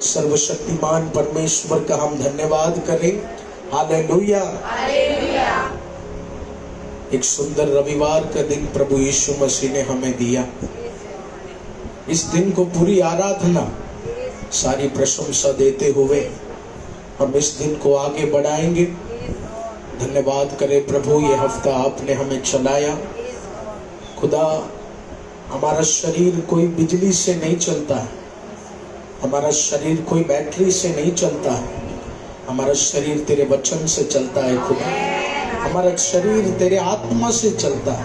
सर्वशक्तिमान परमेश्वर का हम धन्यवाद करें। हालेलुया। एक सुंदर रविवार का दिन प्रभु यीशु मसीह ने हमें दिया। इस दिन को पूरी आराधना, सारी प्रशंसा देते हुए हम इस दिन को आगे बढ़ाएंगे। धन्यवाद करें प्रभु, ये हफ्ता आपने हमें चलाया। खुदा, हमारा शरीर कोई बिजली से नहीं चलता है, हमारा शरीर कोई बैटरी से नहीं चलता है, हमारा शरीर तेरे वचन से चलता है। खुदा, हमारा शरीर तेरे आत्मा से चलता है।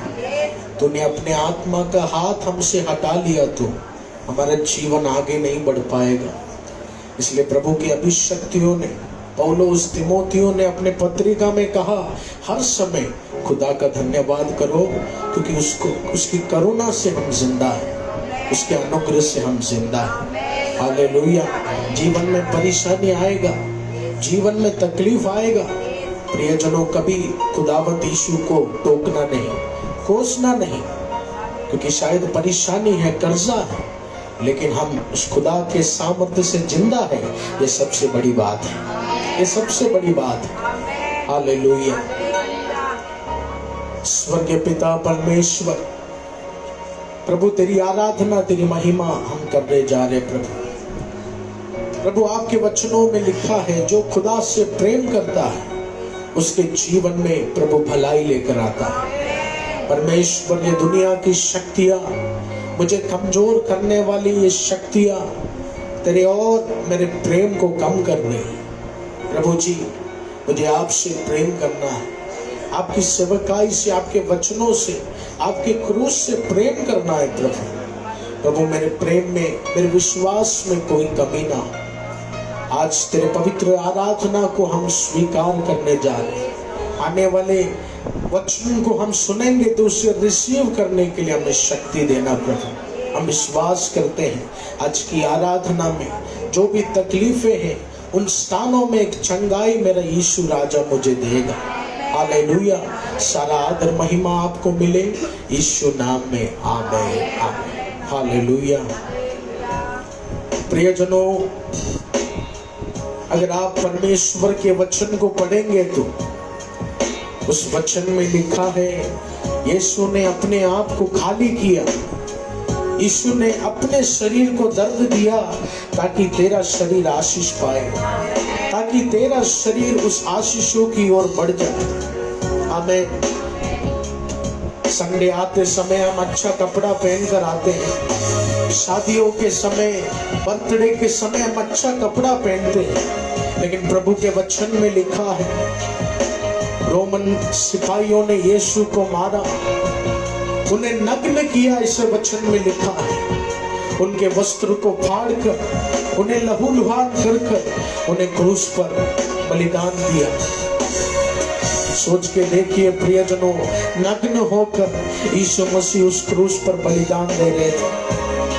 तूने अपने आत्मा का हाथ हमसे हटा लिया तो हमारा जीवन आगे नहीं बढ़ पाएगा। इसलिए प्रभु की अभिषक्तियों ने, पौलुस, तिमोथियों ने अपने पत्रिका में कहा, हर समय खुदा का धन्यवाद करो, क्योंकि उसकी करुणा से हम जिंदा हैं, उसके अनुग्रह से हम जिंदा हैं। हालेलुया। जीवन में परेशानी आएगा, जीवन में तकलीफ आएगा, प्रियजनों, कभी खुदावंत यीशु को टोकना नहीं, कोसना नहीं, क्योंकि शायद परेशानी है, कर्जा है, लेकिन हम उस खुदा के सामर्थ्य से जिंदा है। ये सबसे बड़ी बात है, ये सबसे बड़ी बात है। हालेलुया। स्वर्गीय पिता परमेश्वर, प्रभु तेरी आराधना, तेरी महिमा हम करने जा रहे। प्रभु, आपके वचनों में लिखा है, जो खुदा से प्रेम करता है उसके जीवन में प्रभु भलाई लेकर आता है। परमेश्वर, ये दुनिया की शक्तियां, मुझे कमजोर करने वाली ये शक्तियां तेरे और मेरे प्रेम को कम करनी है। प्रभु जी, मुझे आपसे प्रेम करना है, आपकी सेवकाई से, आपके वचनों से, आपके क्रूस से प्रेम करना है। प्रभु, मेरे प्रेम में, मेरे विश्वास में कोई कमी ना हो। आज तेरे पवित्र आराधना को हम स्वीकार करने जा रहे हैं। आने वाले वचन को हम सुनेंगे तो उसे रिसीव करने के लिए हमें शक्ति देना। प्रभु, हम विश्वास करते हैं आज की आराधना में जो भी तकलीफें हैं, उन स्थानों में एक चंगाई मेरा यीशु राजा मुझे देगा। हालेलुया। सारा आदर महिमा आपको मिले, यीशु नाम में आमीन, आमीन। हालेलुया। प्रियजनों, अगर आप परमेश्वर के वचन को पढ़ेंगे तो उस वचन में लिखा है, यीशु ने अपने आप को खाली किया, यीशु ने अपने शरीर को दर्द दिया ताकि तेरा शरीर आशीष पाए, ताकि तेरा शरीर उस आशीषों की ओर बढ़ जाए। हमें संडे आते समय हम अच्छा कपड़ा पहनकर आते हैं, शादियों के समय, बर्थडे के समय हम अच्छा कपड़ा पहनते हैं, लेकिन प्रभु के वचन में लिखा है, रोमन सिपाहियों ने यीशु को मारा, उन्हें नग्न किया, इसे वचन में लिखा है। उनके वस्त्र को फाड़कर, उन्हें लहूलुहान कर उन्हें क्रूस पर बलिदान दिया। सोच के देखिए प्रियजनों, नग्न होकर यीशु मसीह उस क्रूस पर बलिदान दे रहे थे।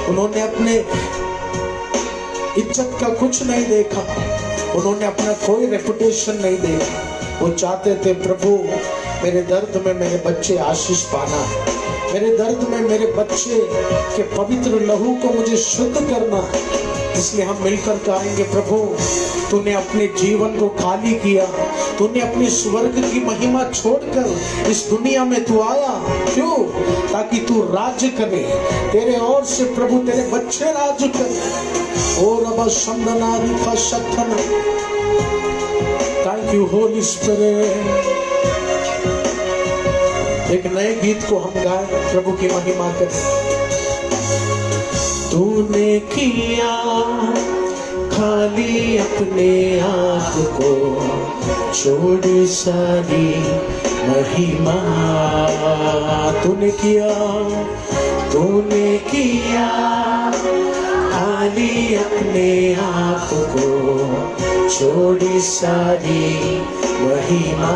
उन्होंने अपने इज्जत का कुछ नहीं देखा, उन्होंने अपना कोई रेपुटेशन नहीं देखा। वो चाहते थे, प्रभु मेरे दर्द में मेरे बच्चे आशीष पाना है, मेरे दर्द में मेरे बच्चे के पवित्र लहू को मुझे शुद्ध करना है। इसलिए हम मिलकर कहेंगे, प्रभु तूने अपने जीवन को खाली किया, तूने अपनी स्वर्ग की महिमा छोड़कर इस दुनिया में तू आया। क्यों? ताकि तू राज्य करे, तेरे और से प्रभु तेरे बच्चे राज्य करे। ओ रबा शंदना रिफा शक्थना, थैंक यू होली स्पिरिट। एक नए गीत को हम गाएं, प्रभु की महिमा करें। तूने किया खाली अपने आप को, छोड़ सारी महिमा। तूने किया खाली अपने आप को, छोड़ सारी महिमा।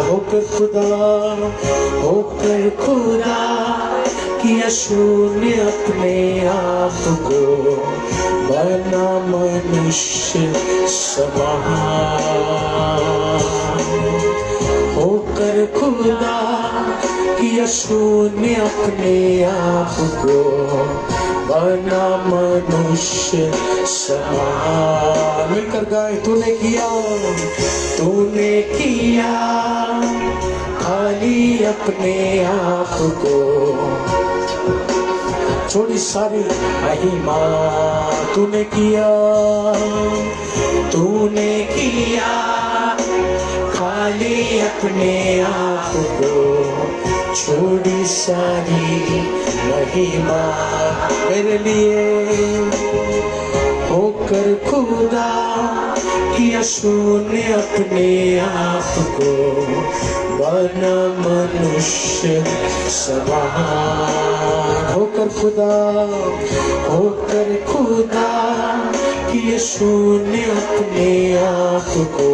होकर खुदा किया शून्य अपने आप को, बना मनुष्य समान। होकर खुदा किया शून्य अपने आप को, बना मनुष्य समान। मिलकर गाए, तूने किया, तूने किया खाली अपने आप को, छोड़ी सारी महिमा। तूने किया, तूने किया खाली अपने आप को, छोड़ी सारी महिमा। मेरे लिए होकर खुदा किया शून्य अपने आप को, बना मनुष्य समान। होकर खुदा किया शून्य अपने आप को,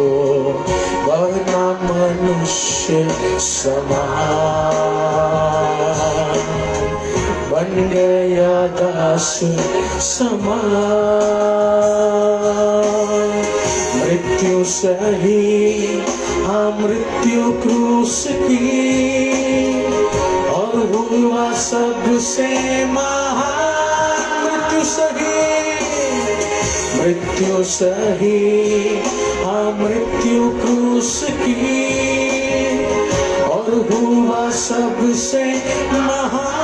बना मनुष्य समान। बन गया दास समान, मृत्यु सही, हाँ मृत्यु क्रूस की, और हुआ सबसे महान। मृत्यु सही, हाँ मृत्यु क्रूस की, और हुआ सबसे महान।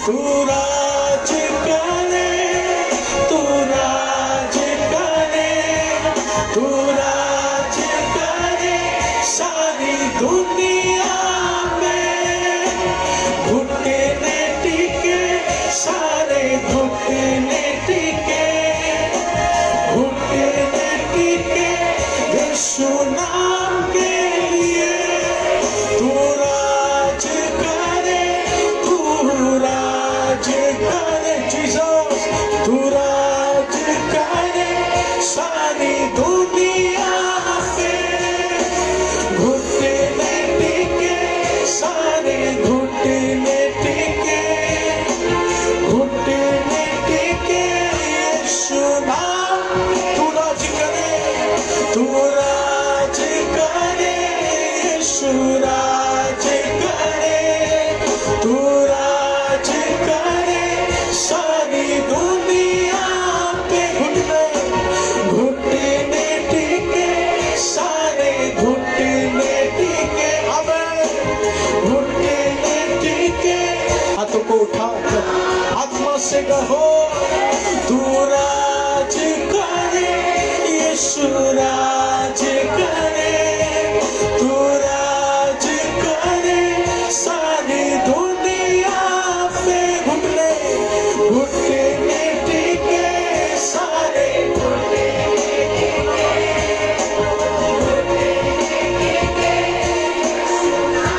तू राज करे, तू राज करे, तू राज करे सारी दुनिया में। घुटने टिके, सारे घुटने टिके, घुटने टिके यीशु नाम के लिए। तू राज करे, तू राज करे जीसस, तू राज करे सारी दुनिया पे। घुटने टिके, सारे घुटने टिके, घुटने टिके यीशु नाम। तू राज करे, तू राज करे, यीशु राज करे, तू राज करे सारी दुनिया पे। घुटने टिके, सारे घुटने टिके, हमें घुटने टिके। हाथों को उठाकर आत्मा से कहो, तू राज करे, यीशु राज करे, तू राज करे सारी दुनिया पे। घुटने टिके, सारे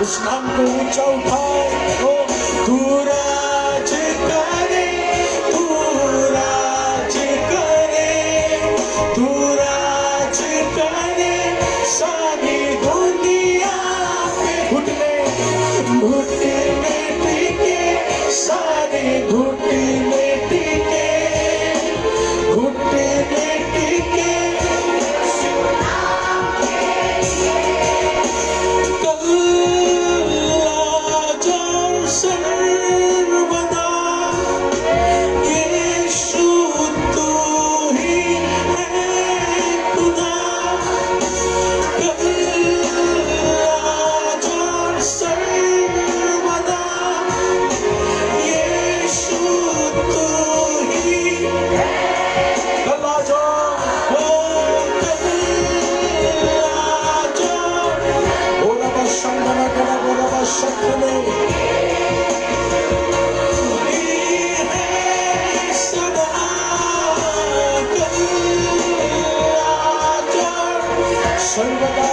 उस नाम को ऊंचा उठाओ। ओ तू राज करे, तू राज करे, तू राज करे सारी दुनिया पे। घुटने टिके, सारे घुटने टिके, घुटने टिके। सर्वदा यीशु तू ही है खुदा। सर्वदा यीशु तू ही सर्वदा।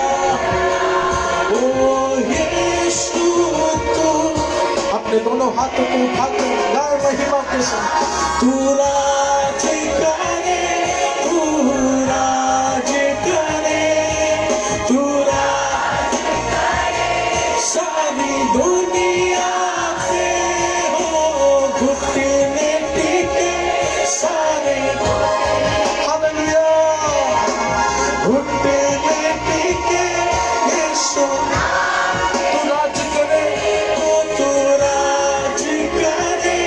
ओ यीशु तू, अपने दोनों हाथों को उठाकर गाए महिमा के साथ। तू राज करे, तू राज करे, तू राज करे सारी दुनिया पे। हो घुटने टिके, सारे हालेलुया। घुटने टिके यीशु, तू राज करे, तू राज करे,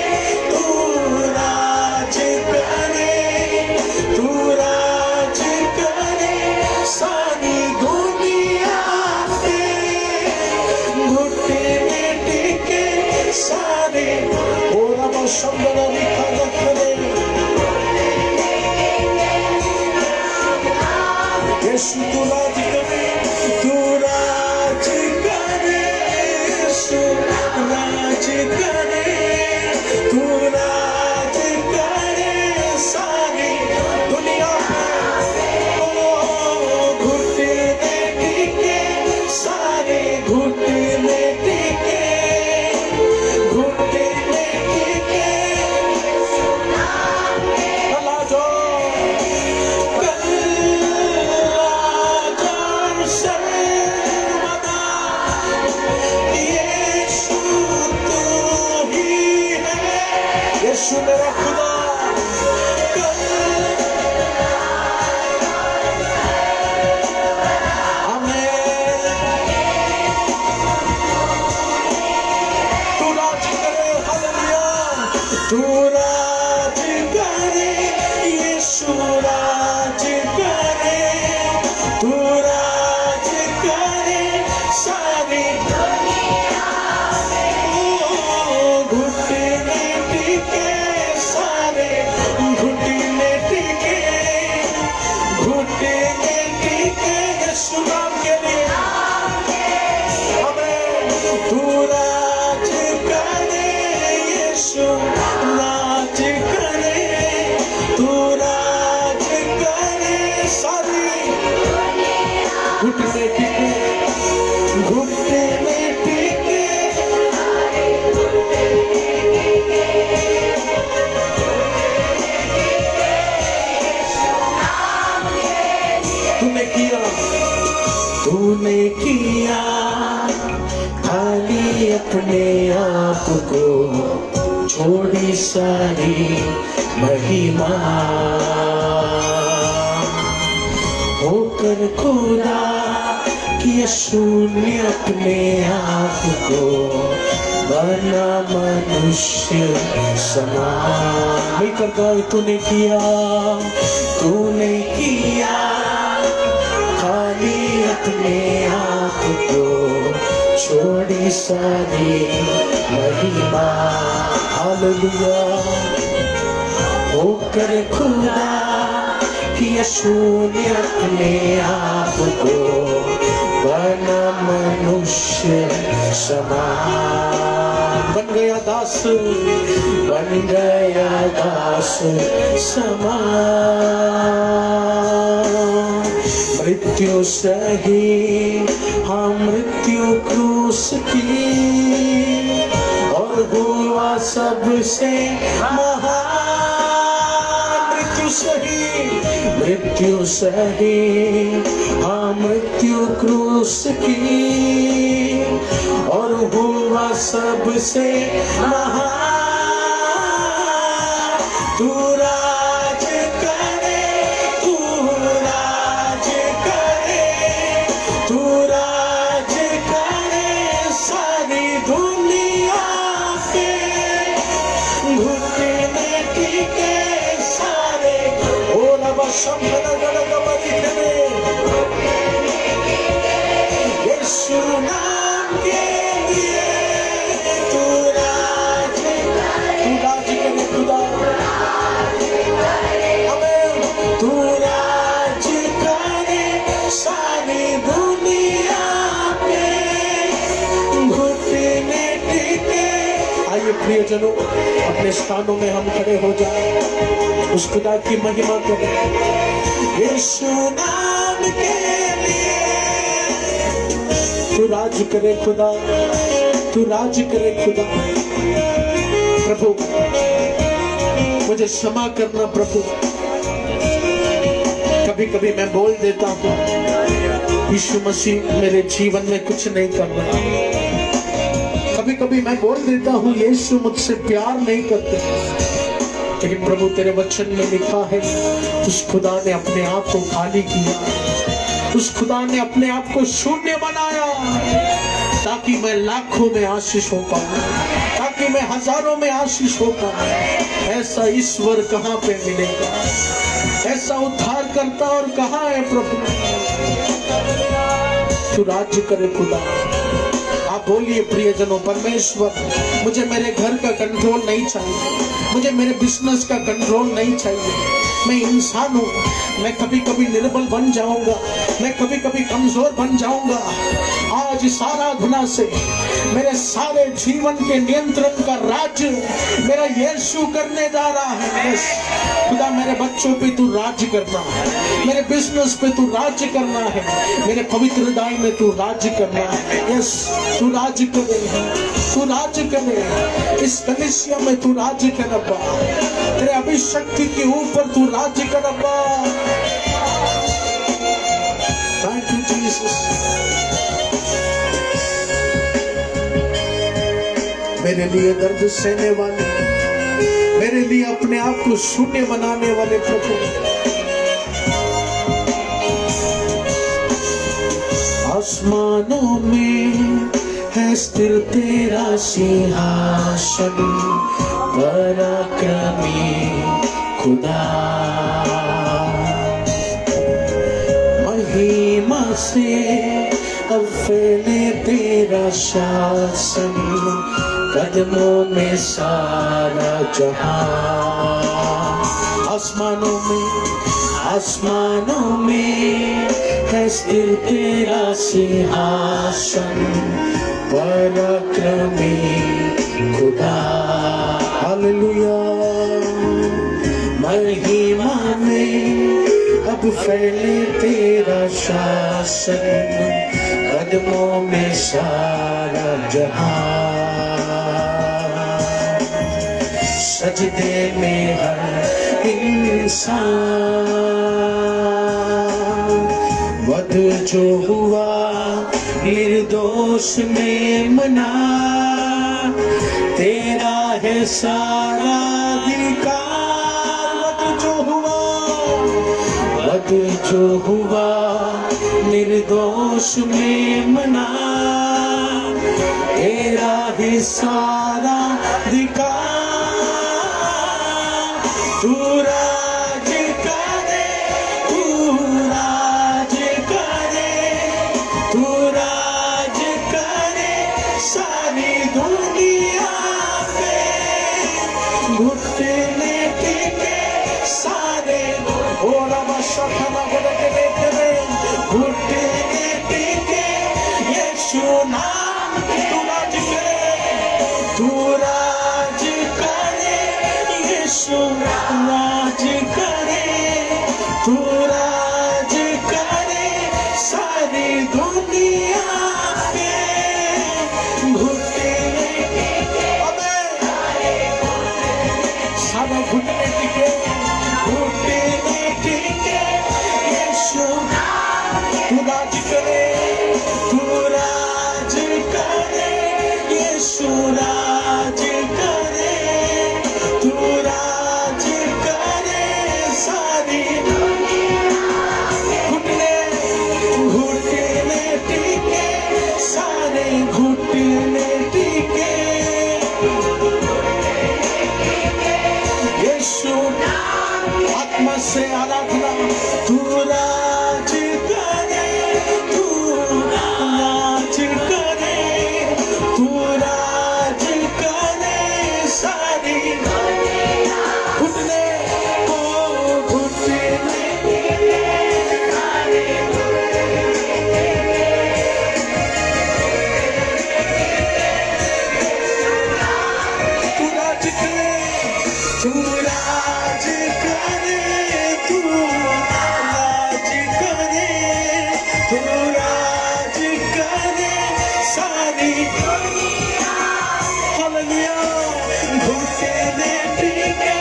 तूने किया खाली अपने आप को, छोड़ी सारी महिमा, होकर खुदा किया शून्य अपने आप को, बना मनुष्य समान। मिलकर गाओ, तूने किया खाली अपने आप को, छोड़ी सारी महिमा। हालेलुया। होकर खुदा किया शून्य अपने आप को, बना मनुष्य समान। बन गया दास समान। मृत्यु सही, हाँ मृत्यु क्रूस की, और हुआ सबसे महान। मृत्यु सही, हाँ मृत्यु क्रूस की, और हुआ सबसे महान। तू राज करे, तू राज करे, तू राज करे सारी दुनिया पे, घुटने टिके सारे। और अब यीशु नाम के लिए तू राज करे खुदा। आमीन। तू राज करे सारी दुनिया पे, घुटने टिके। आइए प्रियजनों, अपने स्थानों में हम खड़े हो जाएं, उस खुदा की महिमा करें। यीशु नाम के लिए तू राज करे खुदा, तू राज करे खुदा। प्रभु मुझे क्षमा करना प्रभु, कभी कभी मैं बोल देता हूँ यीशु मसीह मेरे जीवन में कुछ नहीं कर रहा। कभी कभी मैं बोल देता हूँ यीशु मुझसे प्यार नहीं करते, लेकिन प्रभु तेरे वचन में लिखा है उस खुदा ने अपने आप को खाली किया, उस खुदा ने अपने आप को शून्य बनाया, ताकि मैं लाखों में आशीष हो पाऊं, ताकि मैं हजारों में आशीष हो पाऊं। ऐसा ईश्वर कहाँ पे मिलेगा, ऐसा उद्धार करता और कहाँ है प्रभु। तू राज्य करे खुदा। आप बोलिए प्रियजनों, परमेश्वर मुझे मेरे घर का कंट्रोल नहीं चाहिए, मुझे मेरे बिजनेस का कंट्रोल नहीं चाहिए। मैं इंसान हूँ, मैं कभी कभी निर्बल बन जाऊंगा, मैं कभी कभी कमजोर बन जाऊंगा। आज इस आराधना से मेरे सारे जीवन के नियंत्रण का राज्य मेरा यीशु करने जा रहा है। खुदा मेरे बच्चों पे तू राज्य करना है, मेरे बिजनेस पे तू राज्य करना है, मेरे पवित्र दाय में तू राज्य करना है। यस, तू राज्य करे, तू राज्य करे, इस कलीसिया में तू राज्य कर रब्बा, तेरे अभिषक्ति के ऊपर तू राज्य कर रब्बा। Thank you Jesus. मेरे लिए दर्द सहने वाले, मेरे लिए अपने आप को शून्य बनाने वाले प्रभु, आसमानों में है स्थिर तेरा सिंहासन, पराक्रमी खुदा, महिमा से अब फैले तेरा शासन, कदमों में सारा जहां। आसमानों में है स्थिर तेरा सिंहासन, पराक्रमी खुदा। हालेलुया। महिमा में अब फैले तेरा शासन, कदमों में सारा जहां। सजदे में हर इंसान, वध जो हुआ निर्दोष मेमना, तेरा है सारा अधिकार। वध जो हुआ निर्दोष मेमना, तेरा ही सारा अधिकार। तू राज करे, तू राज करे, तू राज करे सारी दुनिया पे। घुटने टिके सारे और सखना के देखते, घुटने टिके यीशु नाम। तू राज करे, तू राज करे, यीशु राज करे, तू राज करे सारी दुनिया पे। घुटने सारा घुटने टिके, घुटने टिके यीशु तू राज करे, तू राज करे, यीशु राज करे, तू राज करे सारी घुटने घुटने टिके, सारे घुटने टिके यीशु। आत्मा से आराधना, तू राज करे, तू राज करे, तू राज करे सारी घुटने को घुटने। तू राज करे, तू राज करे, तू राज करे, तू राज करे सारी दुनिया। हालेलुया। घुटने टिके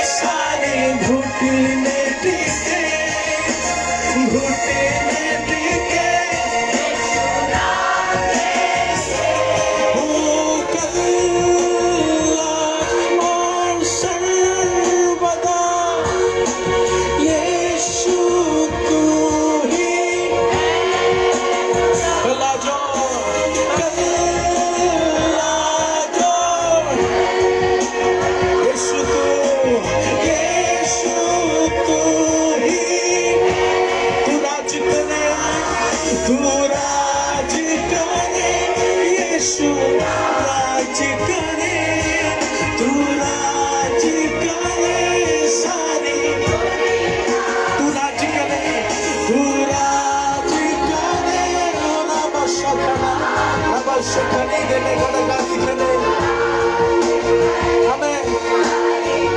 सारे घुटने टिके, घुटने टिके ओ कल्ला और सर्वदा यीशु तू ही कल्ला जो यीशु तू ही। तू राज करे, तू राज करे, यीशु राज करे, तू राज करे सारी। तू राज करे, तू राज करे, नमस्कार देने का दिखने हमें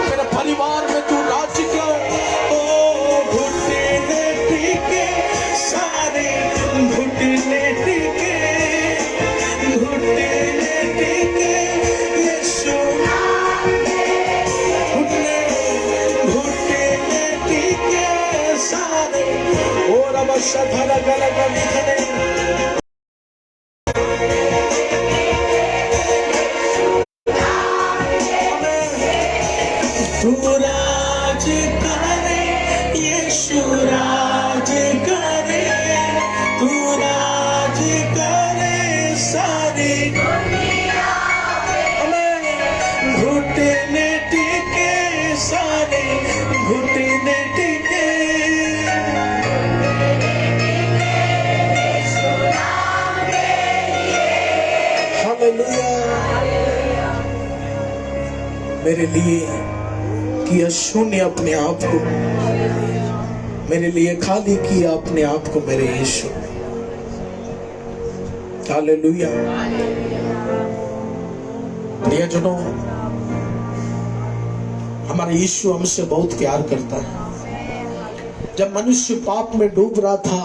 मेरे परिवार में तू राज कर। ओ घुटने टिके सारे घुटने टिके, घुटने टिके यीशु। घुटने घुटने टिके सारे और अवश्य धर गलत दिखने। तू राज करे, यीशु राज करे, तू राज करे सारी दुनिया में। घुटने टिके सारे घुटने टिके, हालेलुया। मेरे लिए किया शून्य अपने आप को, मेरे लिए खाली किया अपने आप को मेरे यीशु। हालेलुया। प्रियजनों, हमारा यीशु हमसे बहुत प्यार करता है। जब मनुष्य पाप में डूब रहा था,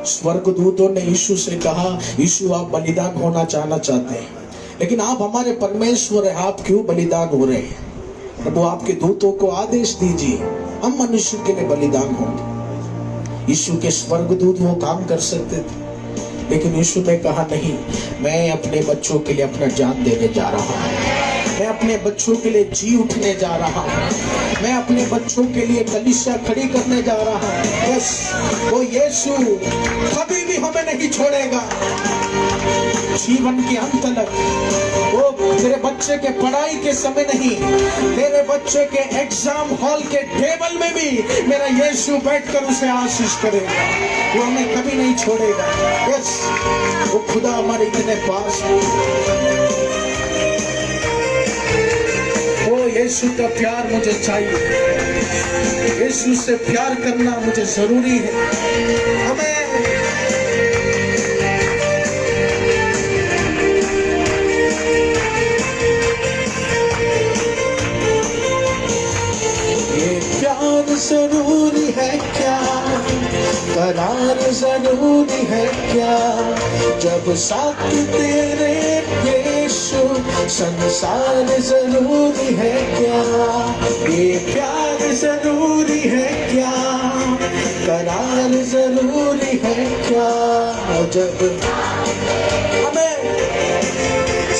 स्वर्गदूतों ने यीशु से कहा, यीशु आप बलिदान होना चाहते हैं, लेकिन आप हमारे परमेश्वर हैं, आप क्यों बलिदान हो रहे हैं? प्रभु आपके दूतों को आदेश दीजिए, हम मनुष्य के लिए बलिदान होंगे। यीशु के स्वर्गदूत वो काम कर सकते थे, लेकिन यीशु ने कहा नहीं, मैं अपने बच्चों के लिए अपना जान देने जा रहा हूँ, मैं अपने बच्चों के लिए जी उठने जा रहा हूँ, मैं अपने बच्चों के लिए कलीसिया खड़ी करने जा रहा हूँ। यस, वो यीशु कभी भी हमें नहीं छोड़ेगा जीवन के अंत तक। वो तेरे बच्चे के पढ़ाई के समय नहीं, तेरे बच्चे के एग्जाम हॉल के टेबल में भी मेरा यीशु बैठकर उसे आशीष करेगा, वो हमें कभी नहीं छोड़ेगा। यस, वो खुदा हमारे इतने पास है। वो यीशु का प्यार मुझे चाहिए, यीशु से प्यार करना मुझे जरूरी है। हमें जरूरी है क्या, करार जरूरी है क्या, जब साथ तेरे यीशु संसार जरूरी है क्या, ये प्यार जरूरी है क्या, करार जरूरी है क्या, जब हमें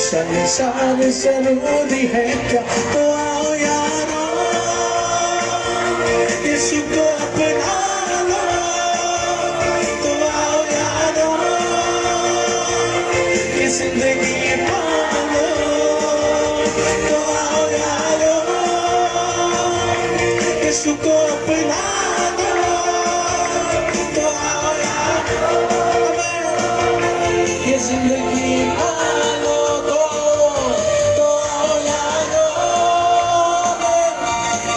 संसार जरूरी है क्या। तो आओ यारो यीशु को अपना लो, तो आओ यारो ये जिंदगी पालो, तो आओ यारो यीशु को अपना लो, तो आओ यारो ये जिंदगी पालो, तो आओ यारो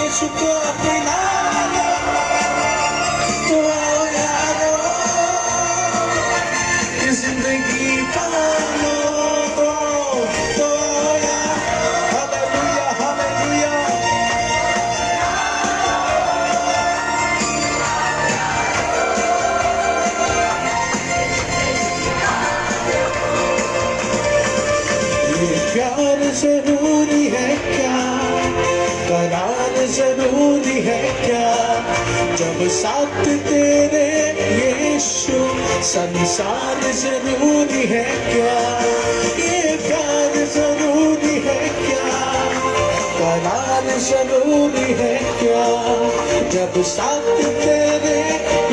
यीशु को अपना जिंदगी पालो, तो हालेलुया हालेलुया। ये प्यार जरूरी है क्या, करार जरूरी है क्या, जब साथ तेरे यीशु संसार जरूरी है क्या, ये प्यार जरूरी है क्या, करार जरूरी है क्या, जब साथ तेरे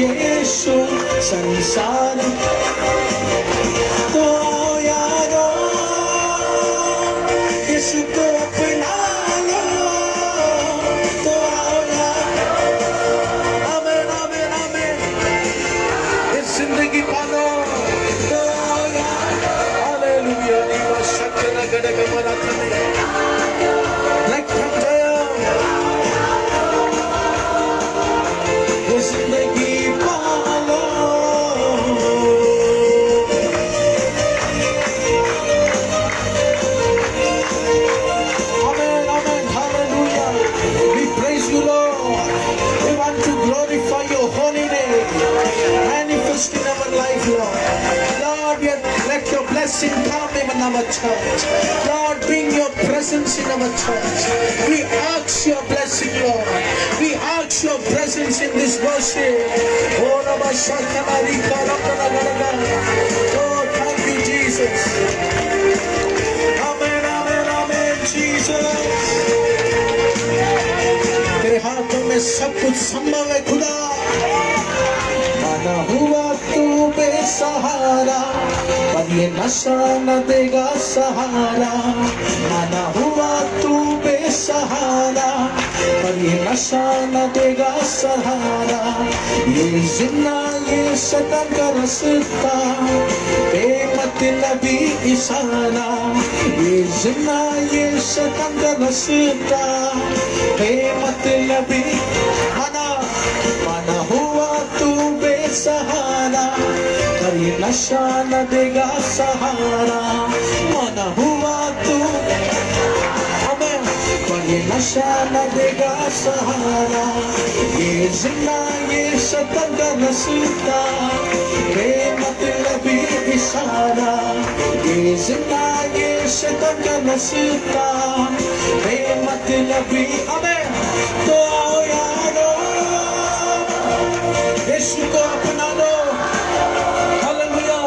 यीशु संसार। तो यारो यीशु को अपना लो, तो आमेन आमेन आमेन, इस जिंदगी पालो, तो हालेलुया। नीवा शक्ति गड़ग मराथने लखम जय, ये जिंदगी पालो। Amen, amen, hallelujah. We praise you, Lord. We want to glorify your holy name. Manifest in our life, Lord. Lord, let your blessing come in our church. Lord, bring your presence in our church. We ask your blessing, Lord. We ask your presence in this worship. Oh, thank you, Jesus. Amen, amen, amen, Jesus. तेरे हाथों में सब कुछ संभव है खुदा। माना हुआ तू बेसहारा, पर ये नशा न देगा सहारा। माना हुआ तू बेसहारा, पर ये नशा न देगा सहारा। ये जिन्ना ये शतन का रस्ता, बेमतलबी इशारा। ये जिन्ना ये शतन का रस्ता, बेमतलबी। माना हुआ तू बेसहारा, पर ये नशा न देगा सहारा। माना हुआ तू हमें, पर ये नशा न देगा सहारा। ये जिन्ना ये शतन का रस्ता, बेमतलबी इशारा। ये जिन्ना ये शतन का रस्ता, बेमतलबी। हमें तो आओ यारो यीशु को अपना लो। हालेलुया।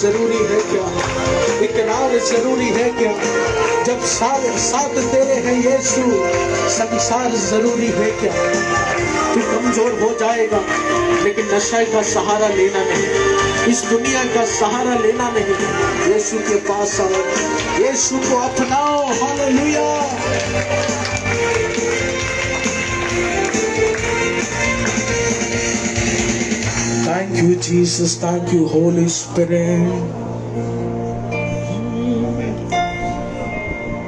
जरूरी है क्या? इकरार जरूरी है क्या? जब साथ तेरे हैं यीशु, संसार जरूरी है क्या? तू कमजोर हो जाएगा, लेकिन नशे का सहारा लेना नहीं, इस दुनिया का सहारा लेना नहीं। यीशु के पास आओ, यीशु को अपनाओ। Hallelujah. Thank you, Jesus. Thank you, Holy Spirit.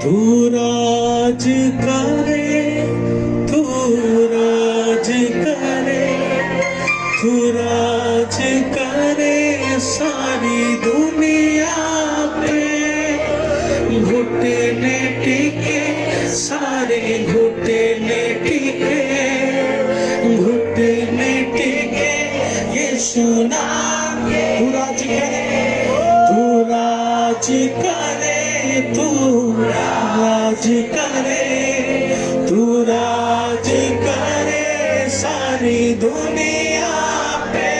तू राज करे, तू राज करे, तू राज करे सारी दुनिया पे। घुटने टिके सारे घुटने टिके, घुटने टिके यीशु नाम के। तू राज करे, तू राज करे, तू राज करे, तू राज करे सारी दुनिया पे।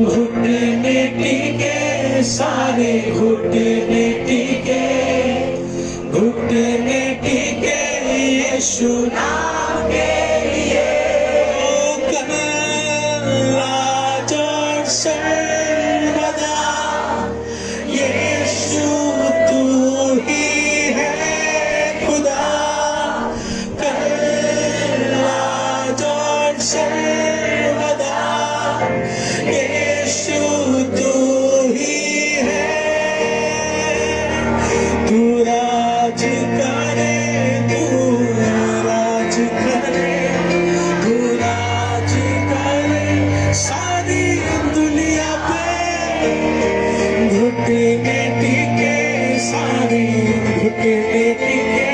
घुटने टिके सारे घुटने टिके, घुटने टिके यीशु नाम के लिए। सर्वदा यीशु तू ही है खुदा, कल आज और सर्वदा यीशु तू ही है। तू राज करे, तू राज करे, तू राज करे सारी दुनिया पे। घुटने टिके सारे घुटने टिके,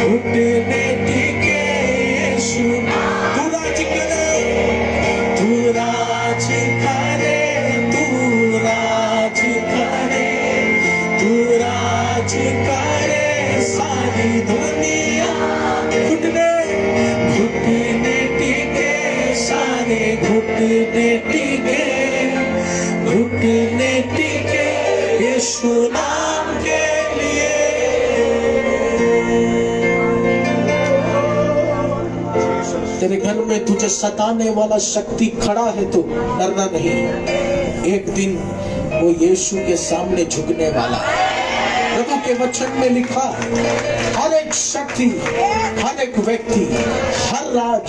घुटने टिके यीशु। तू राज करे, तू राज करे, तू राज करे, तू राज करे सारी दुनिया। घुटने घुटने टिके सारे घुटने टिके, घुटने टिके यीशु नाम के लिए। तेरे घर में तुझे सताने वाला शक्ति खड़ा है तो डरना नहीं, एक दिन वो यीशु के सामने झुकने वाला है। प्रभु के वचन में लिखा, हर एक शक्ति, हर एक व्यक्ति, हर राज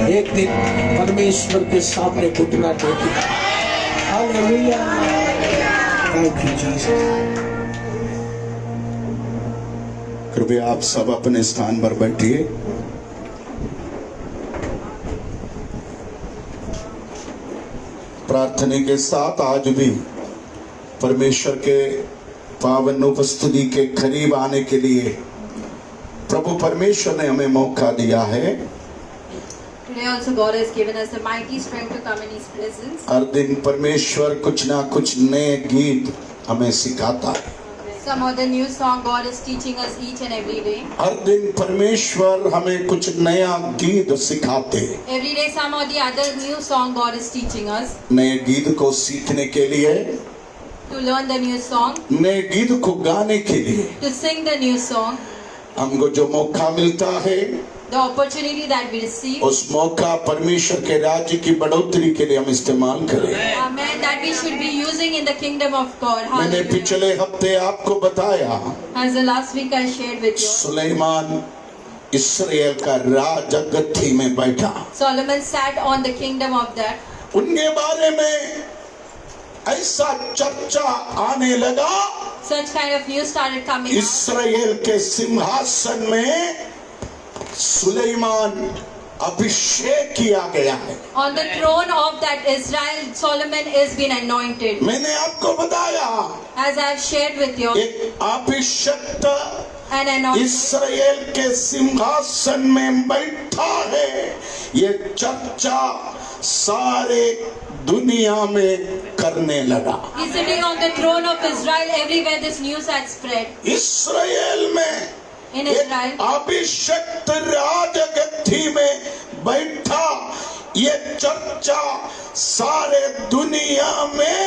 एक दिन परमेश्वर के सामने घुटना टेकेगा। हालेलुया। Thank you Jesus. कृपया आप सब अपने स्थान पर बैठिए। प्रार्थना के साथ आज भी परमेश्वर के पावन उपस्थिति के करीब आने के लिए प्रभु परमेश्वर ने हमें मौका दिया है। Today also God has given us the mighty strength to come in His presence. हर दिन परमेश्वर कुछ ना कुछ नए गीत हमें सिखाता है। Some other new song God is teaching us each and every day. हर दिन परमेश्वर हमें कुछ नया गीत सिखाते हैं। Every day some or the other new song God is teaching us. नए गीत को सीखने के लिए, To learn the new song, नए गीत को गाने के लिए to sing the new song, हमको जो मौका मिलता है, the opportunity that we receive. उस मौका परमेश्वर के राज्य की बढ़ोतरी के लिए हम इस्तेमाल करें। Amen. That we should be using in the kingdom of God. मैंने Hallelujah. पिछले हफ्ते आपको बताया, As the last week I shared with you, Suleman इस्राएल का राजा गद्दी में बैठा। Solomon sat on the kingdom of that. उनके बारे में ऐसा चर्चा आने लगा, Such kind of news started coming out. इस्राएल के सिंहासन में सुलेमान अभिषेक किया गया है। On the throne of that Israel, Solomon is been anointed. मैंने आपको बताया, As I have shared with you, एक अभिषक्त an anointed इस्राएल के सिंहासन में बैठा है। ये चर्चा सारे दुनिया में करने लगा। He's sitting on the throne of Israel. Everywhere this news had spread. इस्राएल में In एक Israel, अभिषक्त राजगद्दी में बैठा, ये चर्चा सारे दुनिया में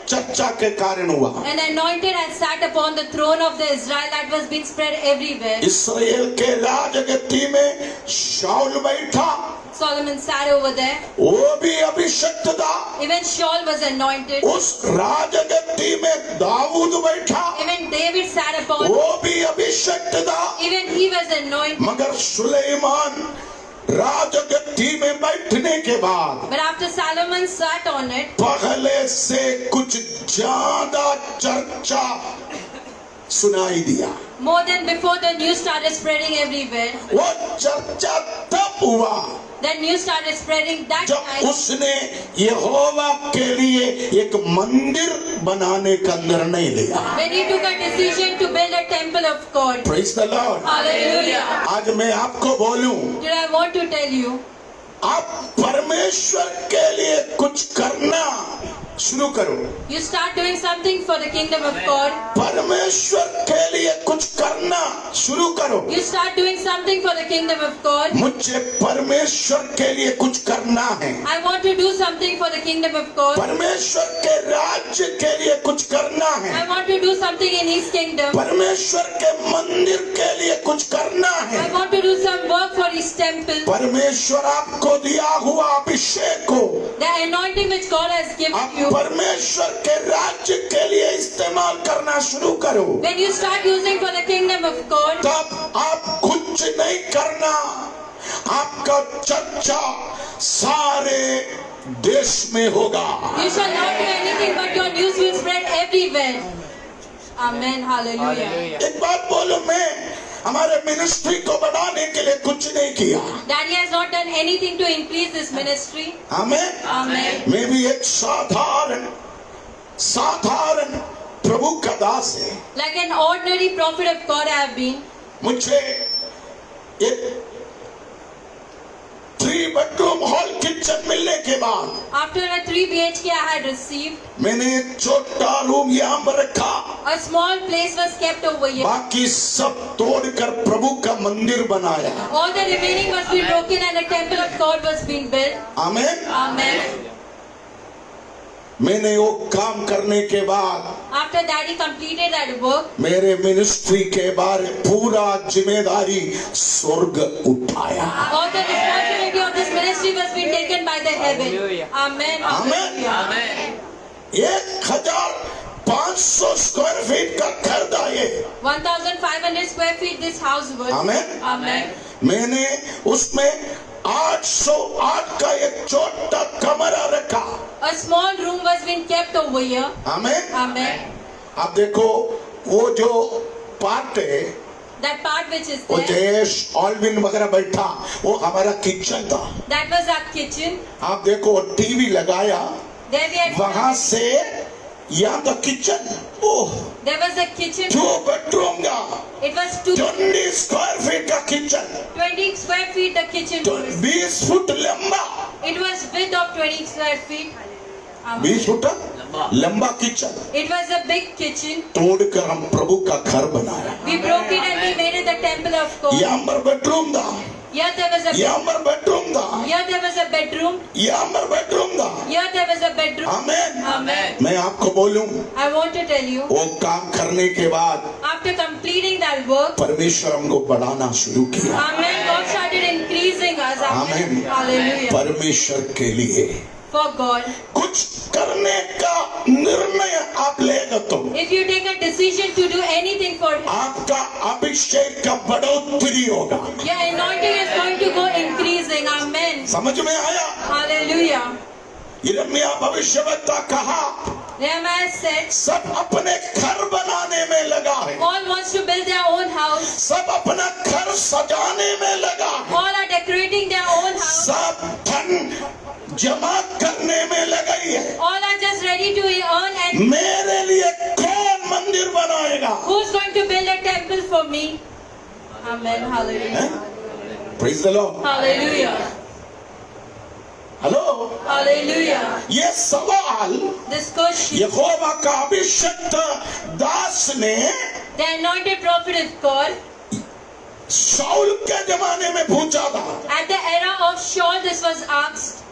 चर्चा के कारण हुआ। And anointed and sat upon the throne of the Israel that was being spread everywhere. Israel के राजगद्दी में शाऊल बैठा, Solomon sat over there. वो भी अभिषिक्त था। Even Shaul was anointed. उस राजगद्दी में दाऊद बैठा, Even David sat upon. वो भी अभिषिक्त था। Even he was anointed. मगर सुलेमान राजगद्दी में बैठने के बाद But after Solomon sat on it, पहले से कुछ ज्यादा चर्चा सुनाई दिया। more than before, the news started spreading everywhere. वो चर्चा तब हुआ That news started spreading that जब time उसने यहोवा के लिए एक मंदिर बनाने का निर्णय लिया। when he took a decision to build a temple of God. Praise the Lord। Hallelujah. आज मैं आपको बोलूं, Today I want to tell you, आप परमेश्वर के लिए कुछ करना शुरू करो। you start doing something for the kingdom of God. परमेश्वर के लिए कुछ करना शुरू करो। You start doing something for the kingdom of God. मुझे परमेश्वर के लिए कुछ करना है। I want to do something for the kingdom of God. परमेश्वर के राज्य के लिए कुछ करना है। I want to do something in His kingdom. परमेश्वर के मंदिर के लिए कुछ करना है। I want to do some work for His temple. परमेश्वर आपको दिया हुआ अभिषेक को The anointing which God has given आप you. परमेश्वर के राज्य के लिए इस्तेमाल करना शुरू करो। When you start using for the kingdom of God, तब आप कुछ नहीं करना, आपका चर्चा सारे देश में होगा। you shall not do anything but your news will spread everywhere. Amen. Hallelujah. एक बात बोलो, मैं हमारे मिनिस्ट्री को बढ़ाने के लिए कुछ नहीं किया। Daddy has not done anything to increase this ministry. Amen. Amen. मैं भी एक साधारण प्रभु का दास है। Like an ordinary prophet of God I have been. मुझे एक 3 बेडरूम हॉल किचन मिलने के बाद After a 3 BHK I had received, मैंने एक छोटा रूम यहाँ पर रखा, a small place was kept over here. बाकी सब तोड़कर प्रभु का मंदिर बनाया। All the remaining was being broken and a temple of God was being built. Amen. Amen. मैंने वो काम करने के बाद After Daddy completed that work, मेरे मिनिस्ट्री के बारे पूरा जिम्मेदारी स्वर्ग उठाया। all the responsibility of this ministry was being taken by the heaven. Amen. Amen. Hallelujah. 1500 square feet का घर था ये। 1,500 square feet this house was. Amen. Amen. मैंने उसमें 808 का एक छोटा कमरा रखा। A small room was being kept over here. Amen. Amen. आप देखो वो जो पार्ट है, That part which is वो there, जयेश ऑलविन वगैरह बैठा, वो हमारा किचन था। that was our kitchen. आप देखो टीवी लगाया, There we had, वहां से यहाँ का kitchen, oh there was a kitchen. 2 bedroom का It was 20 स्क्वायर फीट का kitchen, 20 square feet the kitchen was. 20 foot लंबा, It was width of 20 square feet. 20 foot लंबा kitchen. It was a big kitchen. तोड़कर हम प्रभु का घर बनाया। We broke it and we made it the temple of God. यहाँ पर bedroom था, Here there was a यहाँ पर बेडरूम था, here there was a bedroom. यहाँ पर बेडरूम था। Here there was a bedroom. Amen. Amen. मैं आपको बोलूं, I want to tell you, वो काम करने के बाद after completing that work, परमेश्वर हमको बढ़ाना शुरू किया। Amen, God started increasing us. Amen. आमेन। Hallelujah. परमेश्वर के लिए For God. कुछ करने का निर्णय आप लेगा तो If you take a decision to do anything for Him, आपका अभिषेक का बढ़ोतरी होगा। your anointing is going to go increasing. Amen. समझ में आया? Hallelujah. यिर्मयाह भविष्यवक्ता कहा, Nehemiah said, सब अपने घर बनाने में लगा है, all wants to build their own house. सब अपना घर सजाने में लगा है, All are decorating their own house. सब धन जमा करने में लगी है। All are just ready to earn and मेरे लिए कौन मंदिर बनाएगा? who's going to build a temple for me? Amen. Hallelujah. Praise the Lord. Hallelujah. Hello, Hallelujah. ये सवाल This question, यहोवा का अभिषिक्त दास ने the anointed prophet of God, शाऊल के जमाने में पूछा था। at the era of Shaul, this was asked.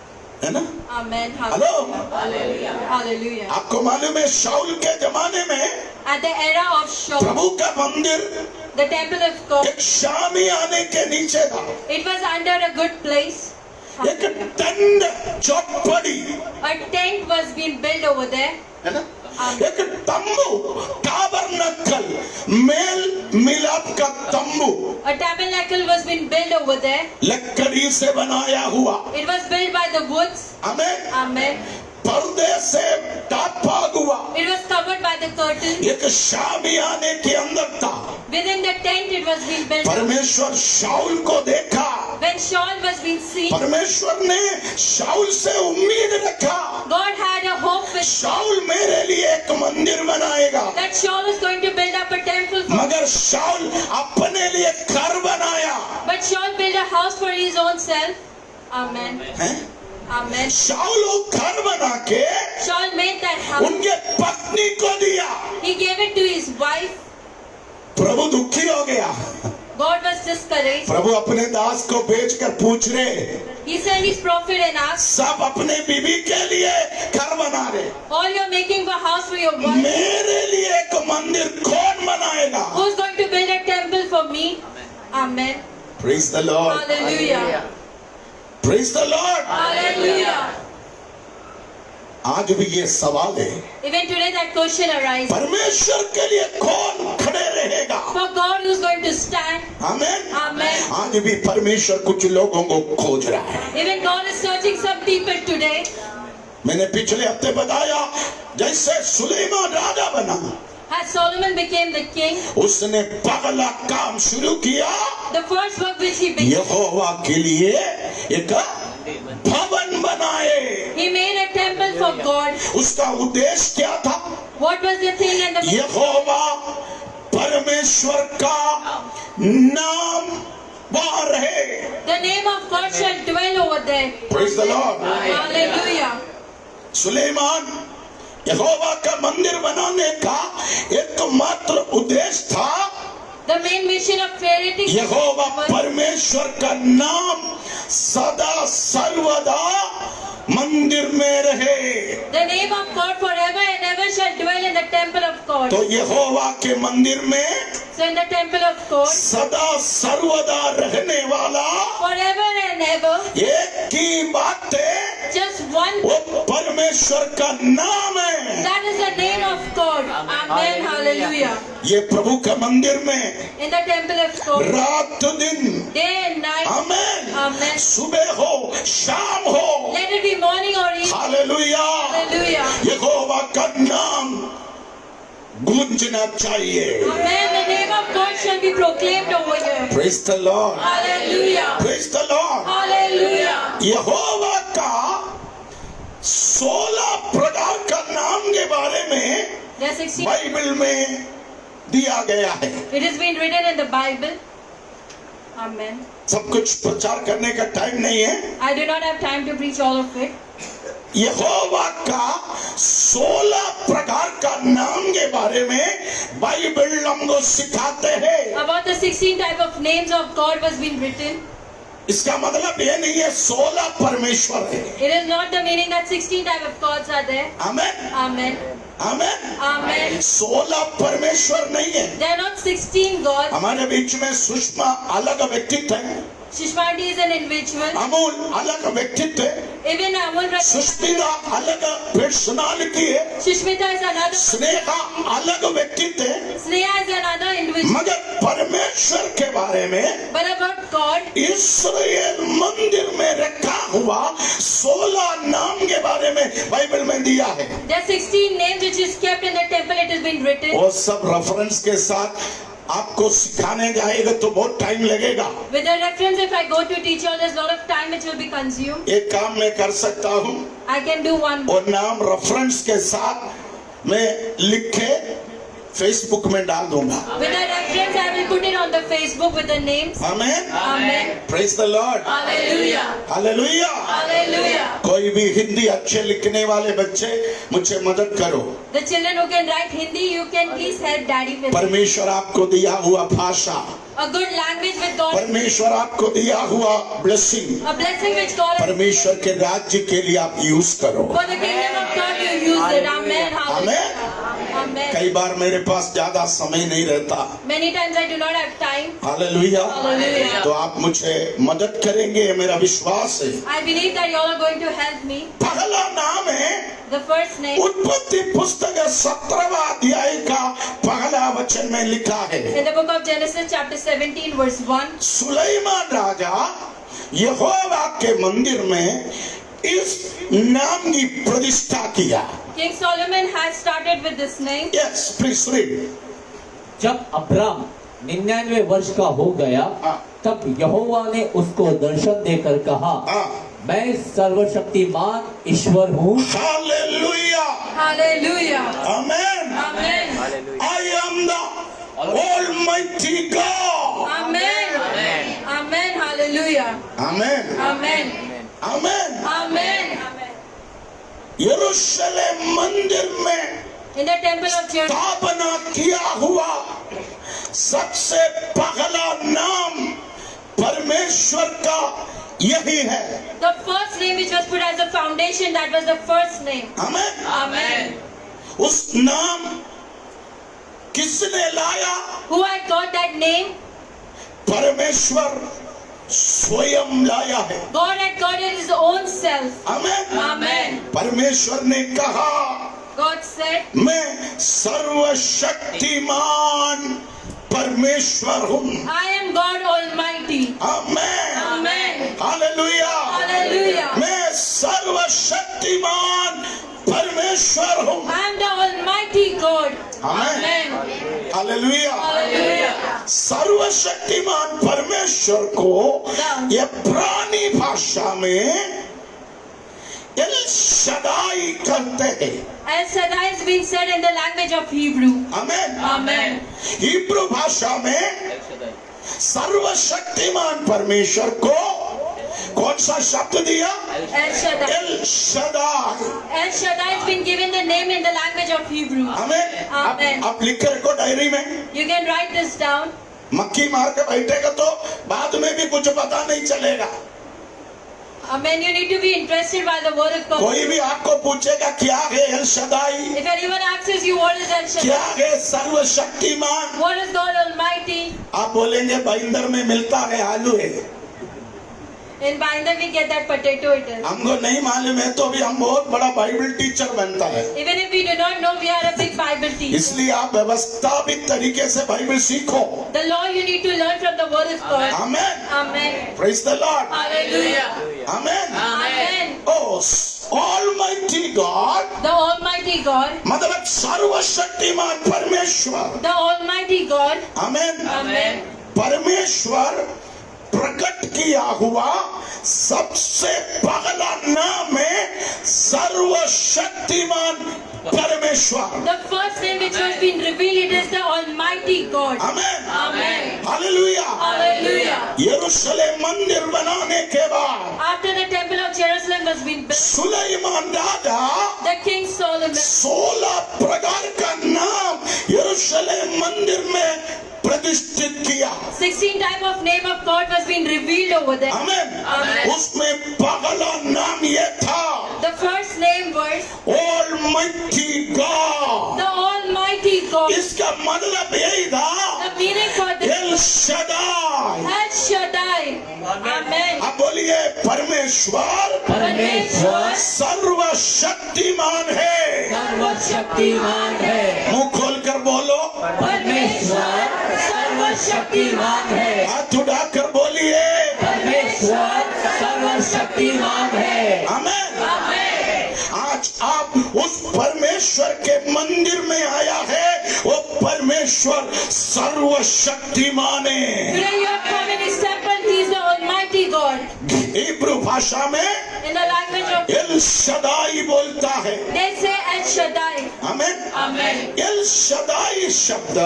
है ना? Amen. Hello, Hallelujah. आपको मालूम है शाऊल के जमाने में At the era of Shaul, प्रभु का मंदिर the temple of God, एक शामी आने के नीचे था। it was under a good place. एक tent चौपड़ी, A tent was being built over there. है ना? एक तंबू, ताबरनकल, मेल मिलाप का तंबू A tabernacle was being built over there. लकड़ी से बनाया हुआ, It was built by the woods. हमें Amen. पर्दे से ढका हुआ It was covered by the curtain. एक शामी आने के अंदर था। Within the tent, it was being built. परमेश्वर शाऊल को देखा, When Shaul was being seen, परमेश्वर ने शाऊल से उम्मीद रखा, God had a hope with शाऊल मेरे लिए एक मंदिर बनाएगा। that Shaul was going to build up a temple for. मगर शाऊल अपने लिए घर बनाया, But Shaul built a house for his own self. Amen. हैं? Amen. शाऊल वो घर बना के Shaul made that house. उनके पत्नी को दिया। He gave it to his wife. प्रभु दुखी हो गया। God was discouraged. प्रभु अपने दास को भेजकर पूछ रहे, He sent his prophet and asked, सब अपने बीवी के लिए घर बना रहे, all you're making a house for your wife. मेरे लिए एक मंदिर कौन बनाएगा? Who's going to build a temple for me? Amen. Praise the Lord. Hallelujah. Praise the Lord. Hallelujah. आज भी ये सवाल है, Even today that question arises. परमेश्वर के लिए कौन खड़े रहेगा? For God who's going to stand. Amen. Amen. आज भी परमेश्वर कुछ लोगों को खोज रहा है। Even God is searching some people today. मैंने पिछले हफ्ते बताया, जैसे सुलेमान राजा बना, As Solomon became the king, उसने पहला काम शुरू किया, the first work which he began, यहोवा के लिए एक भवन बनाए। he made a temple for God. उसका उद्देश्य क्या था? What was the thing and the यहोवा परमेश्वर का नाम वहां रहे। The name of God shall dwell over there. Praise the Lord. Hallelujah. Suleman यहोवा का मंदिर बनाने का एकमात्र उद्देश्य था, The main mission of creating यहोवा परमेश्वर का नाम सदा सर्वदा मंदिर में रहे। the name of God forever and ever shall dwell in the temple of God. तो यहोवा के मंदिर में So in the temple of God, सदा सर्वदा रहने वाला forever and ever, एक ही बात है, just one, वो परमेश्वर का नाम है। that is the name of God. Amen. Hallelujah. ये प्रभु का मंदिर में In the temple of God, रात दिन, day and night, amen, Amen. सुबह हो शाम हो, Let it be morning or evening. Hallelujah, Hallelujah. यहोवा का नाम गूंजना चाहिए। Amen. The name of God shall be proclaimed over here. Praise the Lord. Hallelujah. Praise the Lord. Hallelujah. यहोवा का 16 प्रकार का नाम के बारे में There are 16. बाइबल में दिया गया है। It has been written in the Bible. Amen. सब कुछ प्रचार करने का टाइम नहीं है। I do not have time to preach all of it. यहोवा का 16 प्रकार का नाम के बारे में बाइबल हमको सिखाते हैं। About the 16 type of names of God was being written. इसका मतलब ये नहीं है 16 परमेश्वर है। It is not the meaning that 16 type of gods are there. Amen, Amen. Amen. Amen. 16 परमेश्वर नहीं है। There are not 16 gods. हमारे बीच में सुषमा अलग व्यक्तित्व है, Shishmati is an individual. Amul अलग व्यक्तित्व है, Even Amul सुष्मिता अलग पर्सनालिटी है, Shishmita is another. स्नेहा अलग व्यक्तित्व है, Sneha is another individual. मगर परमेश्वर के बारे में But about God, इस्राएल मंदिर में रखा हुआ 16 नाम के बारे में बाइबल में दिया है। there are 16 names which is kept in the temple. It has been written. वो सब रेफरेंस के साथ आपको सिखाने जाएगा तो बहुत टाइम लगेगा। With the reference, if I go to teach you, there's a lot of time which will be consumed. एक काम मैं कर सकता हूँ, I can do one. और नाम रेफरेंस के साथ में लिखे फेसबुक में डाल दूंगा। With the reference, I will put it on the Facebook with the names. Amen. Amen. Praise the lord. Hallelujah. Hallelujah. Hallelujah. कोई भी हिंदी अच्छे लिखने वाले बच्चे मुझे मदद करो। The children who can write Hindi, you can please help Daddy with it. परमेश्वर आपको दिया हुआ भाषा, A good language with God. परमेश्वर आपको दिया हुआ blessing, A blessing which God has. परमेश्वर के राज्य के लिए आप यूज करो। For the kingdom of God, you use it. Amen. Hallelujah. Amen. कई बार मेरे पास ज्यादा समय नहीं रहता। Many times I do not have time. Hallelujah. Hallelujah. तो आप मुझे मदद करेंगे, ये मेरा विश्वास है। I believe that you all are going to help me. पहला नाम है The first name उत्पत्ति पुस्तक 17वां अध्याय का पहला वचन में लिखा है। in the book of Genesis chapter 17 verse 1. Suleman राजा यहोवा के मंदिर में इस नाम की प्रतिष्ठा किया। King Solomon has started with this name. Yes please read. जब अब्राम 99 वर्ष का हो गया, तब यहोवा ने उसको दर्शन देकर कहा, मैं सर्वशक्तिमान ईश्वर हूँ। Hallelujah. Hallelujah. Amen. Amen. I am the almighty God. Amen. Amen. Hallelujah. Amen. Amen. Amen. Amen. यरूशलेम मंदिर में In the temple of Jerusalem, स्थापना किया हुआ सबसे पहला नाम परमेश्वर का यही है। the first name which was put as a foundation, that was the first name. Amen. Amen. उस नाम किसने लाया? Who had got that name? परमेश्वर स्वयं लाया है। God had got it his own self. Amen. Amen. परमेश्वर ने कहा, God said, मैं सर्वशक्तिमान परमेश्वर हूँ। I am God Almighty. Amen. Amen. Hallelujah. Hallelujah. मैं सर्वशक्तिमान परमेश्वर हूँ। I am the Almighty God. Amen. Amen. Hallelujah. Hallelujah. सर्वशक्तिमान परमेश्वर को इब्रानी भाषा में एल शदाई कहते हैं। El Shaddai has been said in the language of Hebrew. Amen. Amen. Hebrew भाषा में सर्वशक्तिमान परमेश्वर को कौन सा शब्द दिया? El Shaddai. L Shaddai. El Shaddai has been given the name in the language of Hebrew. Amen. Amen. आप लिख कर रखो डायरी में। You can write this down. मक्खी मार के बैठेगा तो बाद में भी कुछ पता नहीं चलेगा। Amen. You need to be interested by the word of God. कोई भी आपको पूछेगा क्या है L Shaddai, If anyone asks you what is El क्या Shaddai, है सर्वशक्तिमान, what is God Almighty, आप बोलेंगे भाईंदर में मिलता है आलू है। in Binder we get that potato it is. हमको नहीं मालूम है तो भी हम बहुत बड़ा बाइबल टीचर बनता है। Even if we do not know, we are a big Bible teacher. इसलिए आप व्यवस्थापित तरीके से बाइबल सीखो। The law you need to learn from the word of God. Amen. Amen. Praise the lord. Hallelujah. Amen. Amen. O almighty God The Almighty God, मतलब सर्वशक्तिमान परमेश्वर। the Almighty God, amen. Amen. परमेश्वर प्रकट किया हुआ सबसे पहला नाम है सर्वशक्तिमान परमेश्वर। The first name which was being revealed, it is the Almighty God. Amen. Amen. Hallelujah. Hallelujah. यरूशलेम मंदिर बनाने के बाद After the temple of Jerusalem was being built, Suleman Raja the King Solomon, 16 प्रकार का नाम यरूशलेम मंदिर में प्रतिष्ठित किया। 16 type of name of God was being revealed over there. Amen. Amen. उसमें पहला नाम ये था The first name was almighty God. the Almighty God. इसका मतलब यही था The meaning for this L Shaddai. El Shaddai. Amen. अब बोलिए परमेश्वर परमेश्वर सर्वशक्तिमान है। सर्वशक्तिमान है। मुंह खोलकर बोलो। परमेश्वर सर्वशक्तिमान है। हाथ उठाकर बोलिए। परमेश्वर सर्वशक्तिमान है। आमेन। Amen. आज आप उस परमेश्वर के मंदिर में आया है, वो परमेश्वर सर्वशक्तिमान है। Today you have come in his temple. He is the Almighty God. Hebrew भाषा में In the language of L L Shaddai बोलता है। They say El Shaddai. Amen. Amen. L Shaddai शब्द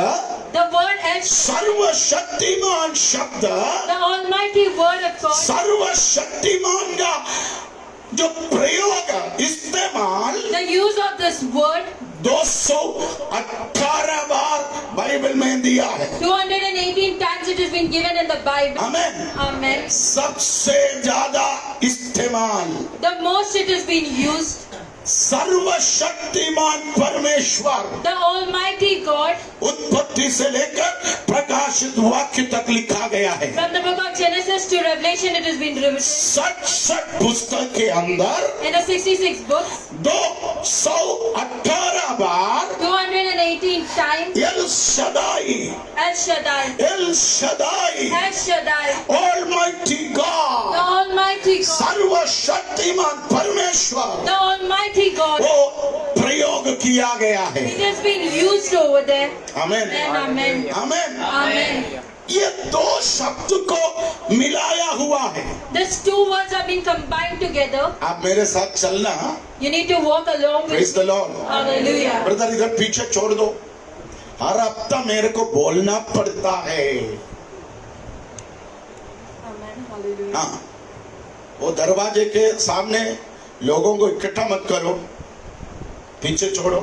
The word El Shaddai, सर्वशक्तिमान शब्द, the almighty word of God, सर्वशक्तिमान का जो प्रयोग इस्तेमाल the use of this word 218 bar Bible में दिया है। 218 times it has been given in the Bible. Amen. Amen. सबसे ज्यादा इस्तेमाल The most it has been used, सर्वशक्तिमान परमेश्वर, the almighty God. उत्पत्ति से लेकर प्रकाशित वाक्य तक लिखा गया है। From the book of Genesis to Revelation it has been written. 66 पुस्तक के अंदर In the 66 books, 218 bar 218 times L Shaddai, El Shaddai, L Shaddai, El Shaddai, almighty the God, almighty God, सर्वशक्तिमान परमेश्वर the almighty God. वो प्रयोग किया गया है। It has been used over there. Amen. Amen. Amen. Amen. ये दो शब्द को मिलाया हुआ है। These two words have been combined together. आप मेरे साथ चलना। You need to walk along praise with the lord. Hallelujah. Brother इधर पीछे छोड़ दो। हर हफ्ता मेरे को बोलना पड़ता है। Amen. Hallelujah. हाँ, वो दरवाजे के सामने लोगों को इकट्ठा मत करो, पीछे छोड़ो।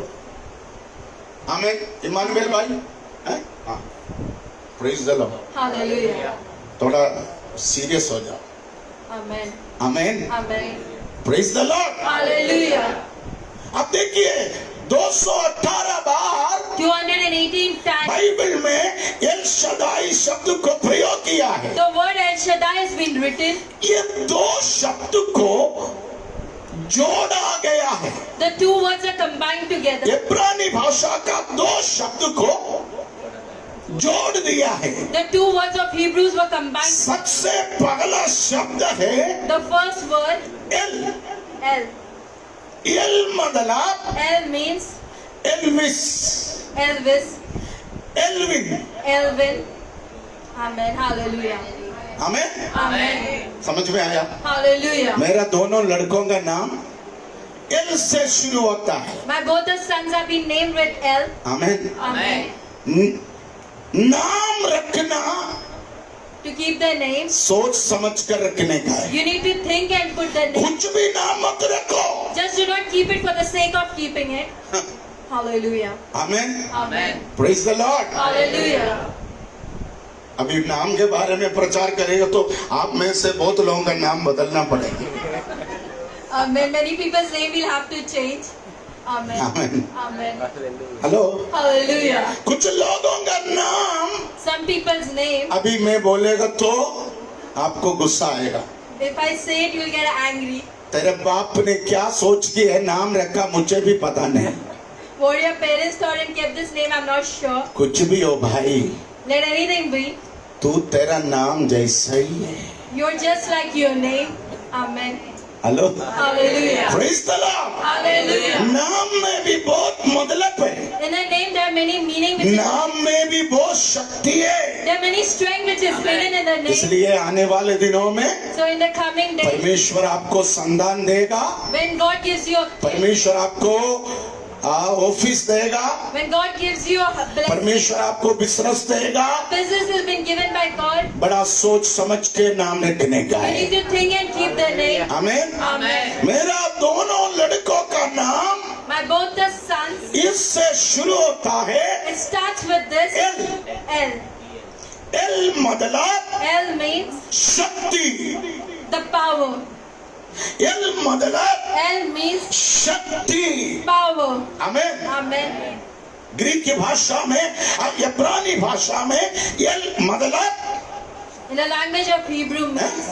आमेन। इमानुएल भाई हैं? हाँ, प्रेज द लॉर्ड। Hallelujah. थोड़ा सीरियस हो जाओ। Amen. Amen. Amen. Praise the lord. Hallelujah. अब देखिए 218 बार 218 times बाइबल में एल शदाई शब्द को प्रयोग किया है। the word El Shaddai has been written. ये दो शब्द को जोड़ा गया है। The two words are combined together. इब्रानी भाषा का दो शब्द को जोड़ दिया है। The two words of Hebrews were combined. सबसे पहला शब्द है The first word, El. El. El मतलब El means Elvis, Elvis, Elvin. Elvin. Amen. Hallelujah. हमें Amen. समझ में आया? Hallelujah. मेरा दोनों लड़कों का नाम एल से शुरू होता है। My both the sons have been named with El. Amen. Amen. नाम रखना To keep the name, सोच समझ कर रखने का है। you need to think and put the name. कुछ भी नाम मत रखो। Just do not keep it for the sake of keeping it. Hallelujah. Amen. Amen. Praise the lord. Hallelujah. अभी नाम के बारे में प्रचार करेगा तो आप में से बहुत लोगों का नाम बदलना पड़ेगा। Amen. Many people's name will have to change. Amen. Amen. Amen. Hello. Hallelujah. कुछ लोगों का नाम Some people's name, अभी मैं बोलेगा तो आपको गुस्सा आएगा। if I say it, you'll get angry. तेरे बाप ने क्या सोच के है नाम रखा मुझे भी पता नहीं। What your parents thought and kept this name, I'm not sure. कुछ भी हो भाई, Let anything be. तू तेरा नाम जैसा ही है। You're just like your name. Amen. Hello. Hallelujah. Praise the lord. Hallelujah. नाम में भी बहुत मतलब है। In a name, there are many meaning which is, नाम में भी बहुत शक्ति है। there are many strength which is hidden in the name. इसलिए आने वाले दिनों में So in the coming days, परमेश्वर आपको संतान देगा, when God gives you a परमेश्वर आपको ऑफिस देगा, when God gives you a blessing, परमेश्वर आपको बिजनेस देगा। business has been given by God. बड़ा सोच समझ के नाम रखने का You है। need to think and keep the name. Amen. Amen. मेरा दोनों लड़कों का नाम My both the sons, इससे शुरू होता है it starts with this L. L. L मतलब L means शक्ति, the power. एल मतलब L means शक्ति। power. आमेन। Amen. ग्रीक की भाषा में और इब्रानी भाषा में एल मतलब In the language of Hebrew means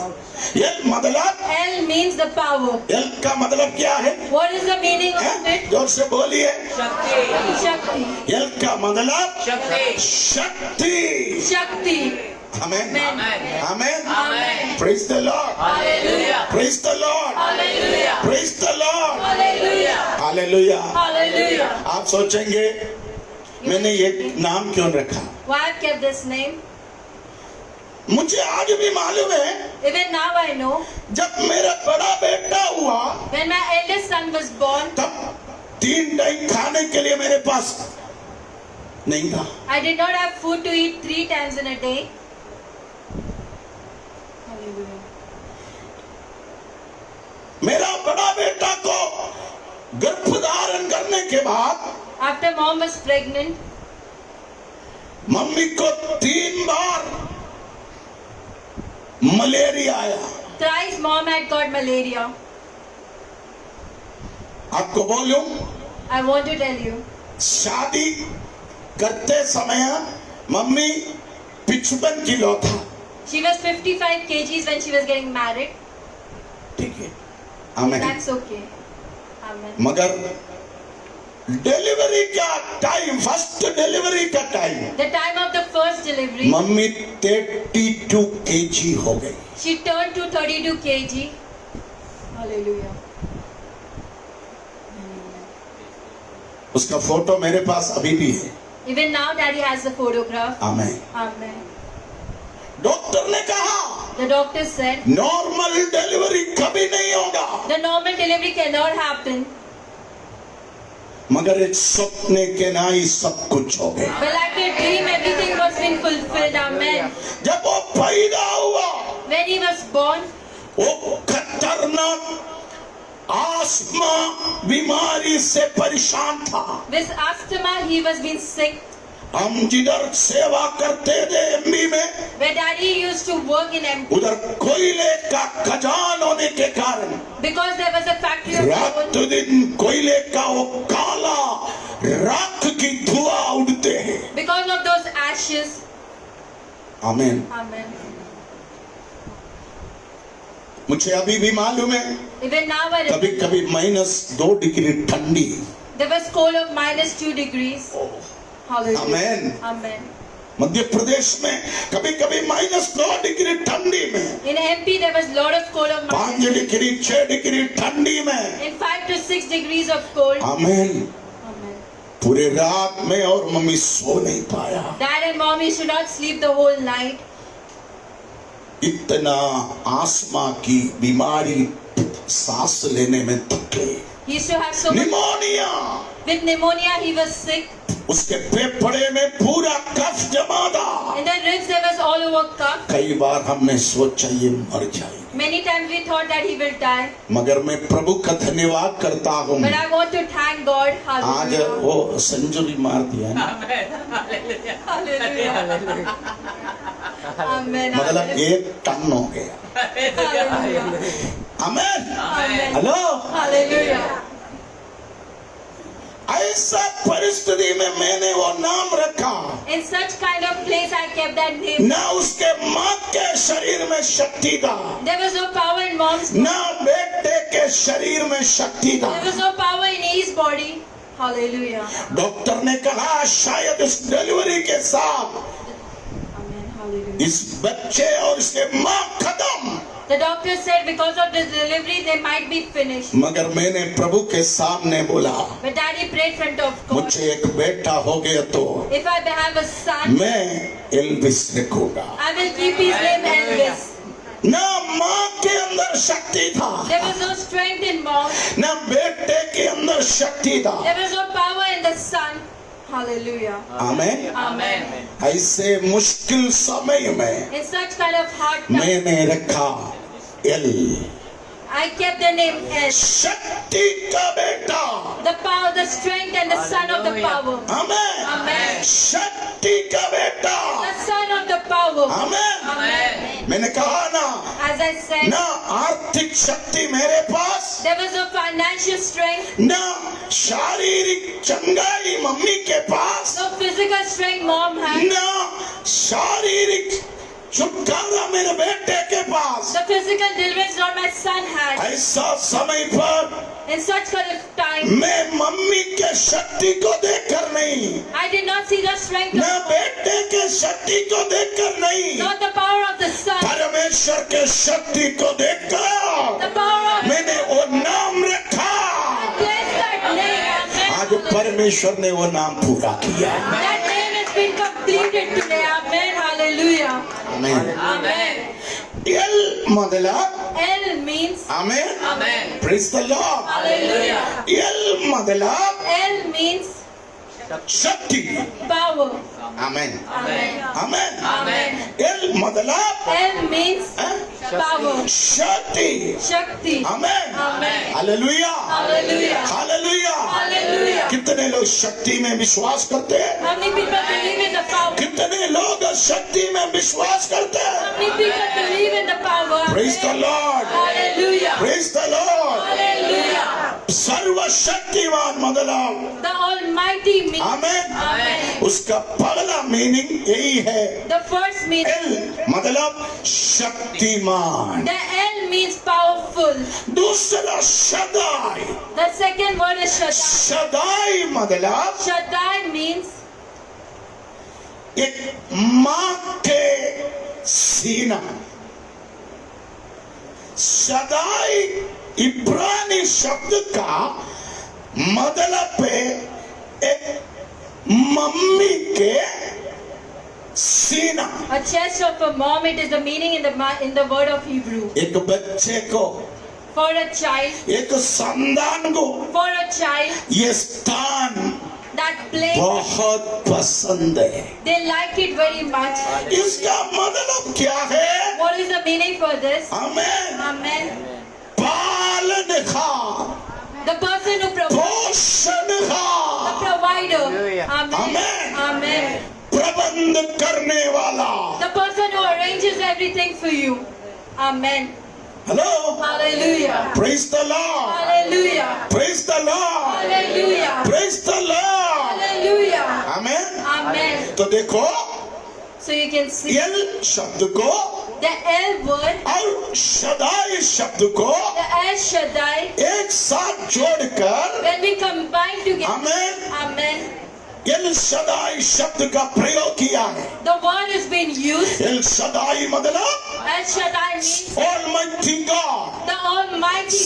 L मतलब L means the power. L का मतलब क्या है? What is the meaning of it? जोर से बोलिए। Shakti. एल का मतलब शक्ति। Shakti. Amen. Amen. Amen. Amen. Praise the lord. Hallelujah. Praise the lord. Hallelujah. Praise the lord. Hallelujah. Hallelujah. Hallelujah. आप सोचेंगे मैंने ये नाम क्यों रखा? Why I've kept this name? मुझे आज भी मालूम है, Even now I know, जब मेरा बड़ा बेटा हुआ when my eldest son was born, तब 3 टाइम खाने के लिए मेरे पास नहीं था। I did not have food to eat 3 times in a day. Hallelujah. मेरा बड़ा बेटा को गर्भधारण करने के बाद After mom was pregnant, mummy को 3 बार मलेरिया आया। thrice mom had got malaria. आपको बोलूं, I want to tell you, शादी करते समय मम्मी 55 किलो था। she was 55 kgs when she was getting married. ठीक है, आमेन। That's okay. Amen. मगर डिलीवरी का टाइम, फर्स्ट डिलीवरी का time, The time of the first delivery, mummy 32 KG हो गई। she turned to 32 kg. Hallelujah. उसका photo मेरे पास अभी भी है। Even now daddy has the photograph. Amen. Amen. Doctor ने कहा The doctor said normal delivery कभी नहीं होगा, the normal delivery cannot happen. मगर एक सपने के ना ही सब कुछ हो गया। But like a dream, everything was been fulfilled. Amen. जब वो पैदा हुआ, When he was born, वो खतरनाक आस्मा बीमारी से परेशान था। with asthma, he was being sick. हम जिधर सेवा करते थे एमबी में, Where daddy used to work in MP, उधर कोयले का खजान होने के कारण because there was a factory of रात coal. दिन कोयले का वो काला राख की धुआं उड़ते हैं। Because of those ashes. आमीन। Amen. मुझे अभी भी मालूम है, Even now, I कभी remember, कभी -2 डिग्री ठंडी। there was cold of -2 degrees. Hallelujah. Amen. Amen. Madhya Pradesh में कभी कभी -2 डिग्री ठंडी में, In MP, there was lot of cold of 5 degree 6 degree ठंडी में। in 5 to 6 degrees of cold. आमीन। Amen. पूरे रात में और मम्मी सो नहीं पाया। Dad and mom used to not sleep the whole night. इतना आस्मा की बीमारी, सांस लेने में तकलीफ, He used to have so much. Pneumonia, With pneumonia, he was sick. उसके फेफड़े में पूरा कफ जमा था। In the ribs, there was all over cough. कई बार हमने सोचा ये मर जाएगी, Many times we thought that he will die. मगर मैं प्रभु का धन्यवाद करता हूँ, But I want to thank God. आज Hallelujah. वो सेंचुरी मार दिया ना। Hallelujah. Amen. मतलब Amen. 1 टन हो गया। Hallelujah. आमीन। Amen. Hello, Hallelujah. ऐसा परिस्थिति में मैंने वो नाम रखा, In such kind of place, I kept that name. ना उसके माँ के शरीर में शक्ति था, There was no power in mom's. ना बेटे के शरीर में शक्ति था। There was no power in his body. Hallelujah. Doctor ने कहा शायद इस डिलीवरी के साथ Amen. Hallelujah. इस बच्चे और इसके माँ खत्म। The doctor said because of this delivery, they might be finished. मगर मैंने प्रभु के सामने बोला, But daddy prayed in front of God. मुझे एक बेटा हो गया तो If I have a son, मैं एल्विस रखूंगा। I will keep his name Elvis. ना माँ के अंदर शक्ति था, There was no strength in mom. ना बेटे के अंदर शक्ति था। There was no power in the son. Hallelujah. आमीन। Amen. ऐसे मुश्किल समय में In such kind of hard time, मैंने रखा L, I kept the name S. शक्ति का बेटा। The power, the strength, and the son of the power. आमीन। Amen. शक्ति का बेटा। The son of the power. आमीन। Amen. मैंने कहा ना, As I said, ना आर्थिक शक्ति मेरे पास, there was no financial strength, ना शारीरिक चंगाई मम्मी के पास, no physical strength mom had, ना शारीरिक छुटकारा मेरे बेटे के पास। the physical deliverance not my son had. ऐसा समय पर In such kind of time, मैं मम्मी के शक्ति को देखकर नहीं, I did not see the strength ना of बेटे के शक्ति को देखकर नहीं, not the power of the son, परमेश्वर के शक्ति को देखकर the power of मैंने वो नाम रखा। bless that name. आज Amen. परमेश्वर ने वो नाम पूरा किया। That name has been completed today. Amen. Hallelujah. Hallelujah. Amen. Amen. L मतलब L means Amen. Amen. Praise the Lord. Hallelujah. L मतलब L means शक्ति. power. Amen. Amen. Amen. Amen. L मतलब L means power. शक्ति. Shakti. Amen. Amen. Hallelujah. Hallelujah. Hallelujah. Hallelujah. कितने लोग शक्ति में विश्वास करते हैं? How many people believe in the power? कितने लोग शक्ति में विश्वास करते हैं? How many people believe in the power? Praise the Lord. Hallelujah. Praise the Lord. Hallelujah. सर्वशक्तिमान मतलब The Almighty means. Amen. Amen. उसका पहला मीनिंग यही है. The first means. एल मतलब Shaktimaan. The L means powerful. दूसरा Shaddai. The second word is Shaddai. Shaddai मतलब Shaddai means एक माँ के सीना. शदाई इब्रानी शब्द का मतलब है एक मम्मी के सीना. a chest of a mom. It is the meaning in the word of Hebrew. एक बच्चे को, For a child. एक संतान को For a child. ये स्थान That place. बहुत पसंद है. They like it very much. इसका मतलब क्या है? What is the meaning for this? Amen. Amen. पालन का, The person who provides. पोषण The का, provider. Amen. Amen. Amen. प्रबंध करने वाला. The person who arranges everything for you. Amen. Hello. Hallelujah. Praise the Lord. Hallelujah. Praise the Lord. Hallelujah. Praise the Lord. Hallelujah. Amen. Amen. तो देखो So you can see L शब्द को the L word, और Shaddai शब्द को the El Shaddai, एक साथ जोड़कर when we combine together. Amen Amen. L Shaddai शब्द का प्रयोग किया है. The word is being used. L Shaddai मतलब El Shaddai means Almighty God, the Almighty,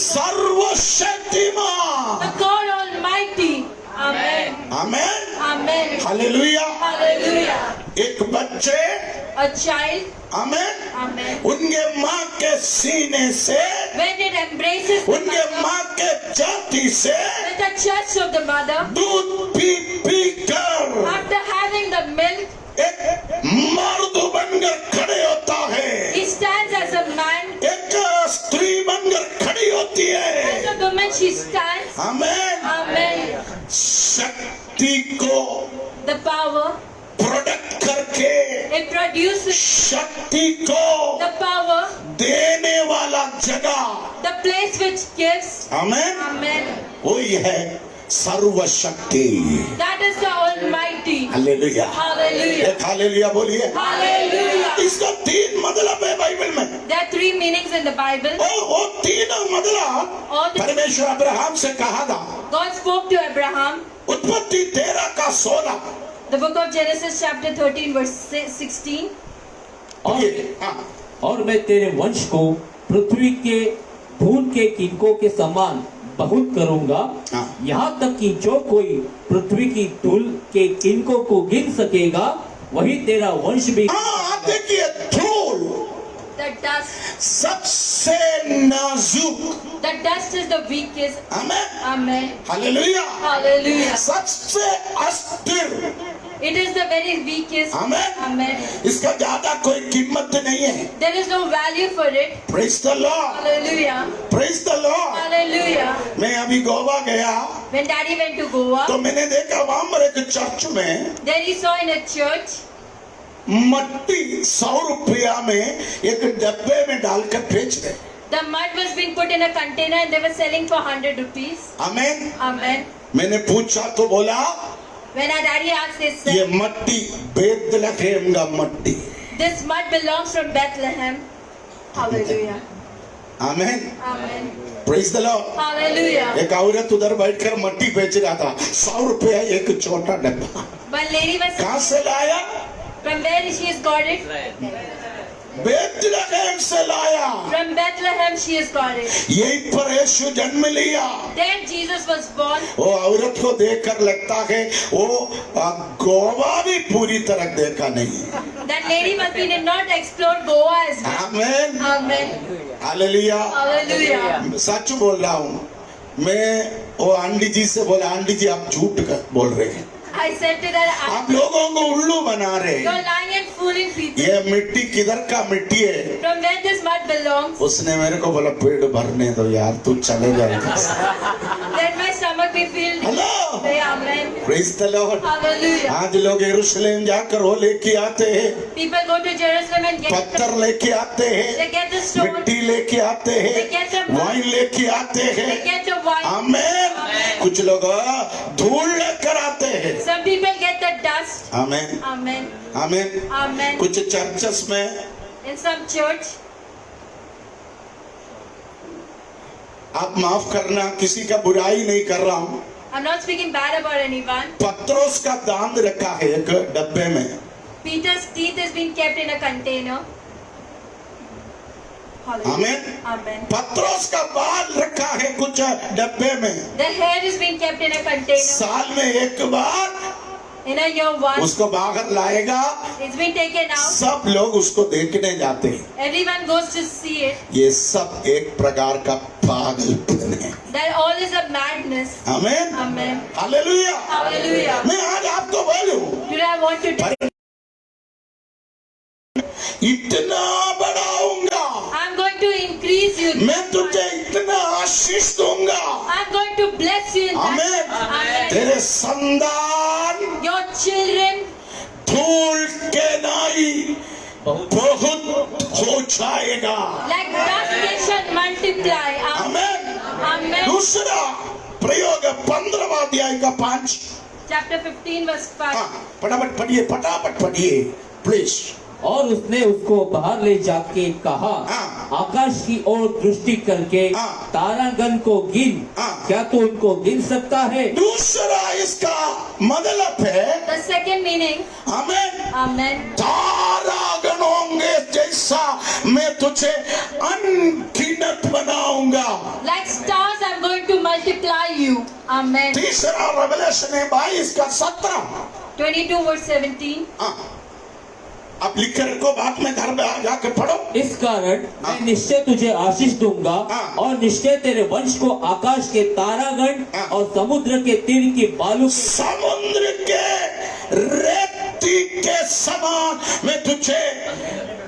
सर्वशक्तिमान. the God Almighty. Amen. Amen. Amen. Hallelujah. Hallelujah. एक बच्चे A child. Amen Amen. उनके माँ के सीने से, When it embraces the उनके mother, माँ के जाति से with the chest of the mother, दूध पी पी कर after having the milk, एक मर्द बनकर खड़े होता है. he stands as a man. एक स्त्री बनकर खड़ी होती As है. a woman, she stands. Amen. Amen. शक्ति को The power, प्रोडक्ट करके it produces शक्ति को the power, देने वाला जगह. the place which gives. Amen. Amen. वही है सर्वशक्ति. That is the Almighty. Hallelujah. Hallelujah. एक हालेलुया बोलिए. Hallelujah. इसका 3 मतलब है बाइबल में. There are 3 meanings in the Bible. वो 3 मतलब All the, परमेश्वर अब्राहम से कहा था. God spoke to Abraham. उत्पत्ति 13 का 16. The book of Genesis chapter 13 verse 16. और मैं तेरे वंश को पृथ्वी के धूल के किनकों के समान बहुत करूंगा. यहाँ तक कि जो कोई पृथ्वी की धूल के किनकों को गिन सकेगा वही तेरा वंश भी. हाँ देखिए धूल The dust. सबसे नाजुक. The dust is the weakest. Amen. Amen. Hallelujah. Hallelujah. सबसे अस्थिर. It is the very weakest. Amen. Amen. इसका ज्यादा कोई कीमत नहीं है. There is no value for it. Praise the Lord. Hallelujah. Praise the Lord. Hallelujah. मैं अभी गोवा गया When Daddy went to Goa, तो मैंने देखा वहां पर एक चर्च में then he saw in a church मट्टी 100 रुपया में एक डब्बे में डालकर बेच रहे. the mud was being put in a container and they were selling for 100 rupees. Amen. Amen. मैंने पूछा तो बोला When our daddy asked, they ये said, मट्टी बेतलहम का मट्टी. this mud belongs from Bethlehem. Hallelujah. Amen. Amen. Praise the lord. Hallelujah. एक औरत उधर बैठकर मट्टी बेच रहा था. 100 रुपया एक छोटा डब्बा. One lady was, कहाँ से लाया? from where she has got it? Bethlehem से लाया. From Bethlehem she has got it. यहीं पर यीशु जन्म लिया. There Jesus was born. वो औरत को देखकर लगता है वो गोवा भी पूरी तरह देखा नहीं. That lady must be did not explore Goa as well. Amen, Amen. Hallelujah. Hallelujah. सच बोल रहा हूँ मैं। वो आंटी जी से बोला, आंटी जी आप झूठ बोल रहे हैं, I said to that, आप लोगों को उल्लू बना रहे you're हैं। lying and fooling people. ये मिट्टी किधर का मिट्टी है? From where this mud belongs, उसने मेरे को बोला पेट भरने दो यार, तू चले जाएगा। let my stomach be filled. Hello, Say amen. Praise the lord. Hallelujah. आज लोग यरूशलेम जाकर वो लेके आते हैं, People go to Jerusalem and get पत्थर लेके आते हैं, they get the stone, मिट्टी लेके आते हैं, they get the mud, wine लेके आते they हैं। get the wine. आमेन। कुछ लोग धूल लेकर आते हैं। Some people get the dust. Amen, Amen. Amen. Amen. कुछ चर्चेस में In some church, आप माफ करना, किसी का बुराई नहीं कर रहा हूँ, I'm not speaking bad about anyone. पत्रोस का दांत रखा है एक डब्बे में। Peter's teeth has been kept in a container. Hallelujah. Amen. Amen. पत्रोस का बाल रखा है कुछ डब्बे में। The hair has been kept in a container. साल में एक बार In a year once, उसको बाहर लाएगा, it's been taken out. सब लोग उसको देखने जाते हैं। Everyone goes to see it. ये सब एक प्रकार का पागलपन है। That all is a madness. Amen, Amen. Hallelujah. Hallelujah. मैं आज आपको बोलूं, Today I want to tell you, इतना बढ़ाऊंगा, I'm going to increase you. मैं तुझे इतना आशीष दूंगा। I'm going to bless you in amen. that. Amen. तेरे संतान Your children धूल के नाई बहुत हो जाएगा। like dust they shall multiply. Amen. Amen. दूसरा प्रयोग 15वां अध्याय का 5। Chapter 15 verse 5. हाँ, फटाफट पढ़िए प्लीज। और उसने उसको बाहर ले जाके कहा, हाँ। आकाश की ओर दृष्टि करके हाँ। तारागण को गिन, हाँ। क्या तू उनको गिन सकता है? दूसरा इसका मतलब है, The second meaning, amen, Amen. तारा गणोंगे जैसा मैं तुझे अनगिनत बनाऊंगा। Like stars, I'm going to multiply you. Amen. तीसरा रेवलेशन है 22 का 17। 22 verse 17. हाँ, आप लिख कर रखो, बाद में घर में जाके पढ़ो। इस कारण हाँ। मैं निश्चय तुझे आशीष दूंगा हाँ। और निश्चय तेरे वंश को आकाश के तारागण हाँ। और समुद्र के तीर की बालू समुद्र के रेती के समान मैं तुझे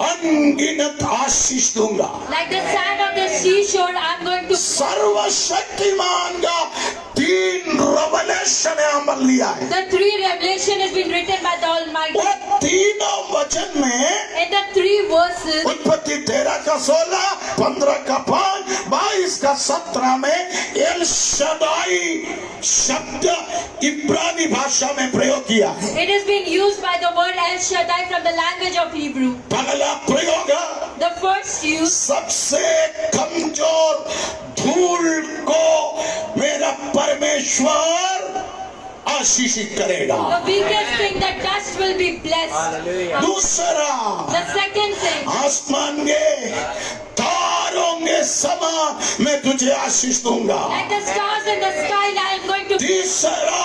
अनगिनत आशीष दूंगा। Like the sand on the seashore, I'm going to. सर्वशक्तिमान का 3 रेवलेशन अमल लिया है। The 3 revelation has been written by the Almighty. वो तीनों वचन में In the 3 verses, उत्पत्ति 13 का 16, 15 का 5, 22 का 17 में एल शदाई शब्द इब्रानी भाषा में प्रयोग किया है। it has been used by the word El Shaddai from the language of Hebrew. पहला प्रयोग The first use, सबसे कमजोर धूल को मेरा परमेश्वर आशीषित करेगा। the weakest thing, the dust will be blessed. दूसरा, The second thing, आसमान के तारों के समान मैं तुझे आशीष दूंगा। like the stars in the sky, I am going to. The तीसरा,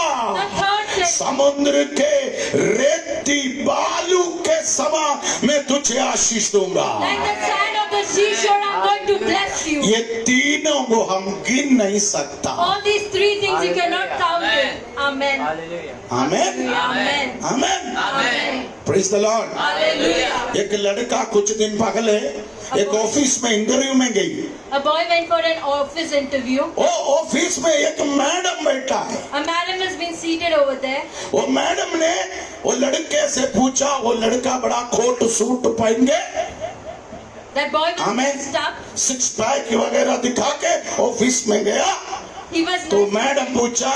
third thing, समुद्र के रेती बालू के समान मैं तुझे आशीष दूंगा। like the sand of the seashore, I'm going to bless you. ये तीनों को हम गिन नहीं सकता। All these 3 things you cannot count it. Amen. Amen, Amen. Amen, Amen. Praise the lord. Hallelujah. एक लड़का कुछ दिन पहले एक ऑफिस में इंटरव्यू में गई। A boy went for an office interview. वो ऑफिस में एक मैडम बैठा है। A madam has been seated over there. वो मैडम ने वो लड़के से पूछा, वो लड़का बड़ा कोट सूट पहन के That boy was Amen. dressed up. 6 pack वगैरह दिखा के ऑफिस में गया। He was तो dressed. मैडम पूछा,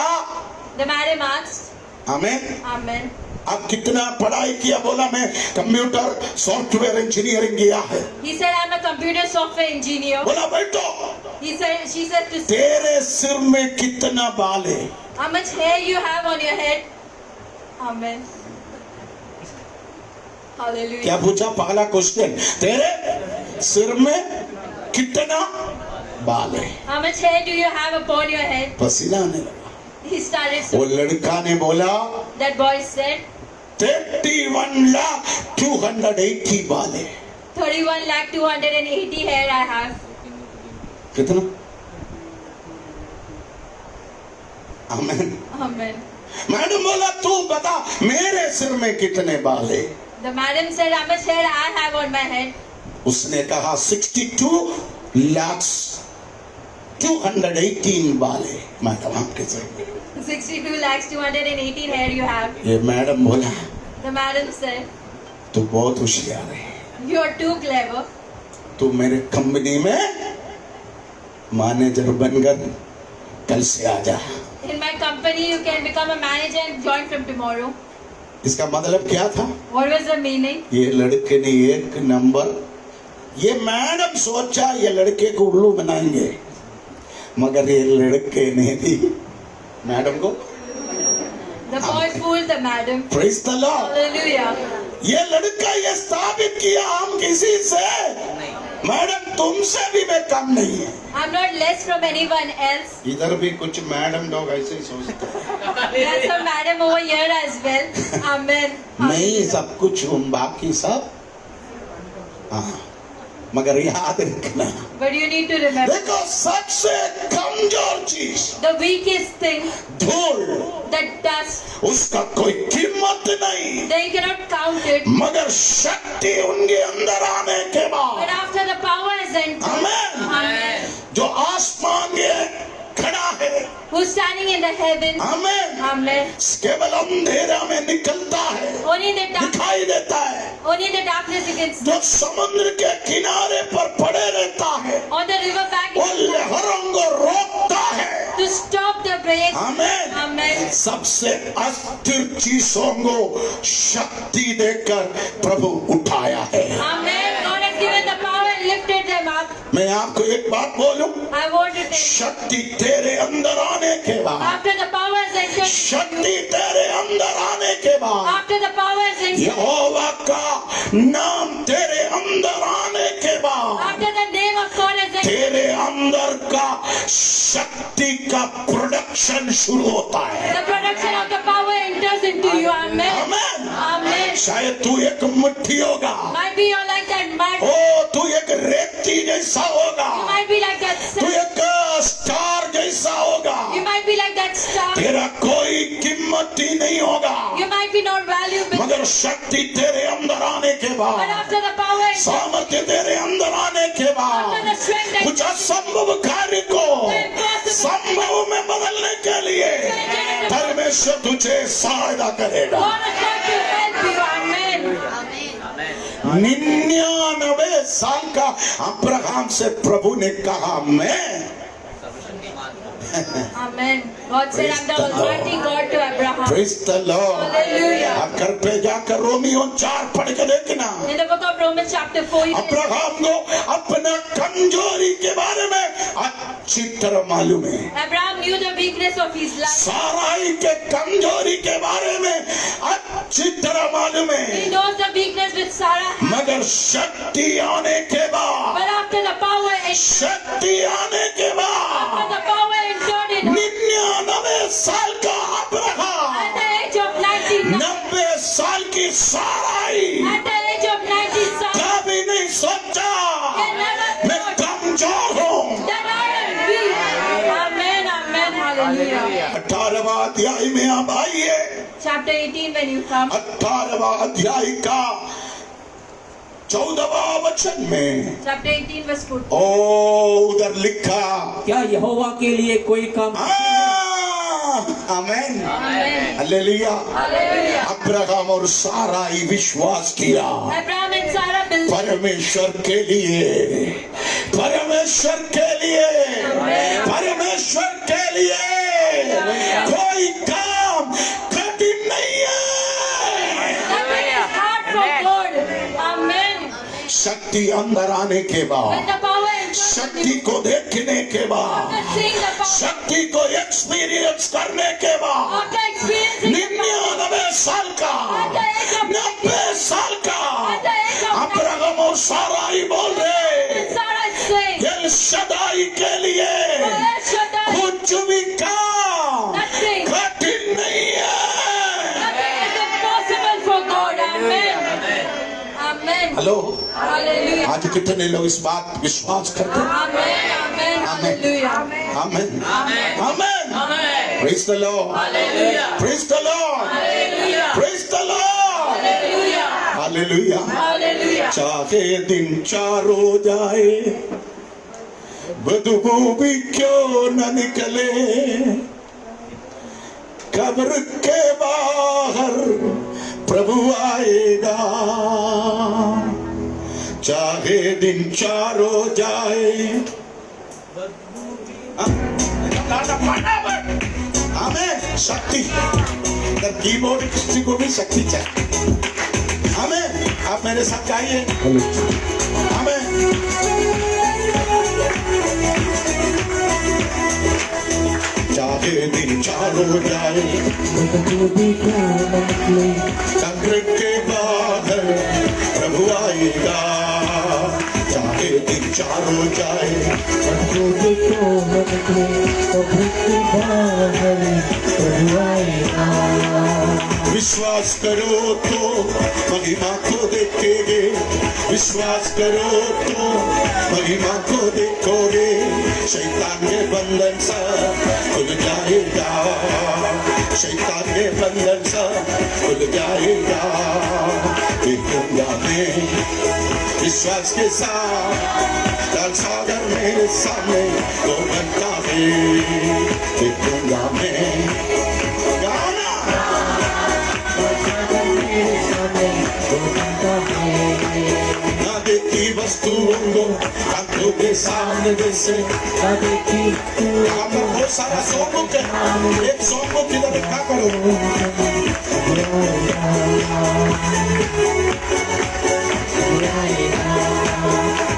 The madam asked, amen, Amen. आप कितना पढ़ाई किया? बोला मैं कंप्यूटर सॉफ्टवेयर इंजीनियरिंग किया है। He said, I'm a computer software engineer. बोला बैठो, She said to तेरे सिर में कितना बाल है? how much hair you have on your head? Amen. Hallelujah. क्या पूछा? पहला क्वेश्चन, तेरे सिर में कितना बाल है? How much hair do you have upon your head? पसीना आने लगा। He started. वो लड़का ने बोला, That boy said, 31 lakh 280 वाले 31,280 hair I have. कितना? आमेन। Amen. मैडम बोला तू बता मेरे सिर में कितने बाल है? The madam said, how much hair I have on my head? उसने कहा 62,218 बाल है मैडम आपके सिर में। 62,218 hair you have. ये मैडम बोला The madam said, तू बहुत होशियार है, you are too clever. तू मेरे कंपनी में मैनेजर बनकर कल से आ जा। In my company, you can become a manager and join from tomorrow. इसका मतलब क्या था? What was the meaning? ये लड़के ने एक नंबर, ये मैडम सोचा ये लड़के को उल्लू बनाएंगे, मगर ये लड़के ने भी मैडम को The boy fooled the madam. Praise the Lord. Hallelujah. ये लड़का ये स्थापित किया हम किसी से, मैडम तुमसे भी मैं कम नहीं है। I'm not less from anyone else. इधर भी कुछ मैडम लोग ऐसे ही सोचते हैं, There's a madam over here as well. Amen. मैं ही सब कुछ हूँ बाकी सब, हाँ, मगर याद रखना, But you need to remember, देखो सबसे कमजोर चीज the weakest thing, धूल, the dust, उसका कोई कीमत नहीं, they cannot count it. मगर शक्ति उनके अंदर आने के But बाद, after the power is entered, amen, Amen. जो आसमान में खड़ा है, Who's standing in the heaven? Amen, Amen. केवल अंधेरा में निकलता है, Only in the dark, दिखाई देता है, only in the darkness you can see. जो समुद्र के किनारे पर पड़े रहता है, On the river bank, वो लहरों को रोकता है, to stop the break. Amen. Amen. सबसे अस्थिर चीजों को शक्ति देकर प्रभु उठाया है। Amen. God has given the power and lifted them up. मैं आपको एक बात बोलूं, I want to tell you, शक्ति तेरे अंदर आने के बाद, after the power is entered, शक्ति तेरे अंदर आने के बाद, after the power is entered, यहोवा का नाम तेरे अंदर आने के बाद, after the name of God is entered, तेरे अंदर का शक्ति का प्रोडक्शन शुरू होता है। the production of the power enters into you. Amen. Amen. Amen. शायद तू एक मुट्ठी होगा, Might be you're like that mud. ओ तू एक रेती जैसा होगा, You might be like that तू sun. एक स्टार जैसा होगा, You might be like that star. तेरा कोई कीमत ही नहीं होगा, You might be not valuable. मगर शक्ति तेरे अंदर आने के But बाद, after the power enters, सामर्थ्य तेरे अंदर आने के after बाद, the strength कुछ enters, असंभव कार्य को संभव में बदलने के लिए परमेश्वर तुझे सहायता करेगा। God is going to help you. Amen. 99 साल का अब्राहम से प्रभु ने कहा मैं, Amen. God said, I'm the Almighty God to Abraham. Praise the Lord। Hallelujah. अब घर पे जाकर रोमियो 4 पढ़ के देखना। In the book of Romans chapter 4, you can Abraham को अपना कमजोरी के बारे में अच्छी तरह मालूम है, Abraham knew the weakness of his life. साराई के कमजोरी के बारे में अच्छी तरह मालूम He है, knows the weakness with Sarah. मगर शक्ति आने के बाद, But after the power entered, शक्ति आने के after बाद the power entered in 99 साल का Abraham, at the age of 99, 90 साल की साराई at the age of 97, कभी नहीं सोचा can never मैं thought कमजोर हूँ। that I am weak. Amen, amen, hallelujah. 18वां अध्याय में आप आइए, Chapter 18, when you come, 18वां अध्याय का 14वां वचन में, chapter 18, verse 14. ओ उधर लिखा, क्या यहोवा के लिए कोई काम आमेन, Amen. हालेलुया। Hallelujah. अब्राहम और साराई विश्वास किया Abraham and Sarah believed. परमेश्वर के लिए, परमेश्वर के लिए, परमेश्वर के लिए कोई काम कठिन नहीं है। Nothing is hard for God. Amen. शक्ति अंदर आने के When बाद, the power enters, शक्ति को देखने के बाद, after seeing the power, शक्ति को एक्सपीरियंस करने के बाद, after experiencing the power, 99 साल का, 90 साल का अब्राहम और साराई बोल रहे, Sarah is saying, L Shaddai के लिए El Shaddai, कुछ भी काम nothing, कठिन नहीं है। nothing is impossible for God. Amen. Hello, Hallelujah. आज कितने लोग इस बात विश्वास करते हैं? Amen. Amen. Hallelujah. Amen, amen. Praise the Lord. Praise the Lord. Praise the Lord. Hallelujah. Hallelujah. चाहे दिन 4 हो जाए, बदबू भी क्यों न निकले, कब्र के बाहर प्रभु आएगा। चाहे दिन 4 हो जाए, हमें शक्ति, कीबोर्ड किसी को भी शक्ति चाहिए। हमें, आप मेरे साथ गाइए। हमें चाहे दिन 4 हो जाए, कब्र के बाहर प्रभु आएगा। चाहे दिन 4 हो जाए, विश्वास करो तो महिमा को देखेंगे, विश्वास करो तो महिमा को देखोगे। शैतान के बंधन से खुल जाएगा, शैतान के बंधन से खुल जाएगा। देखूंगा मैं विश्वास के साथ लाल सागर मेरे सामने 2 घंटा है। देखूंगा मैं गाना ना देखी वस्तुओं को आंखों के सामने जैसे ना देखी। यहाँ पर बहुत सारा सॉन्ग बुक है, एक सॉन्ग बुक इधर रखा करो।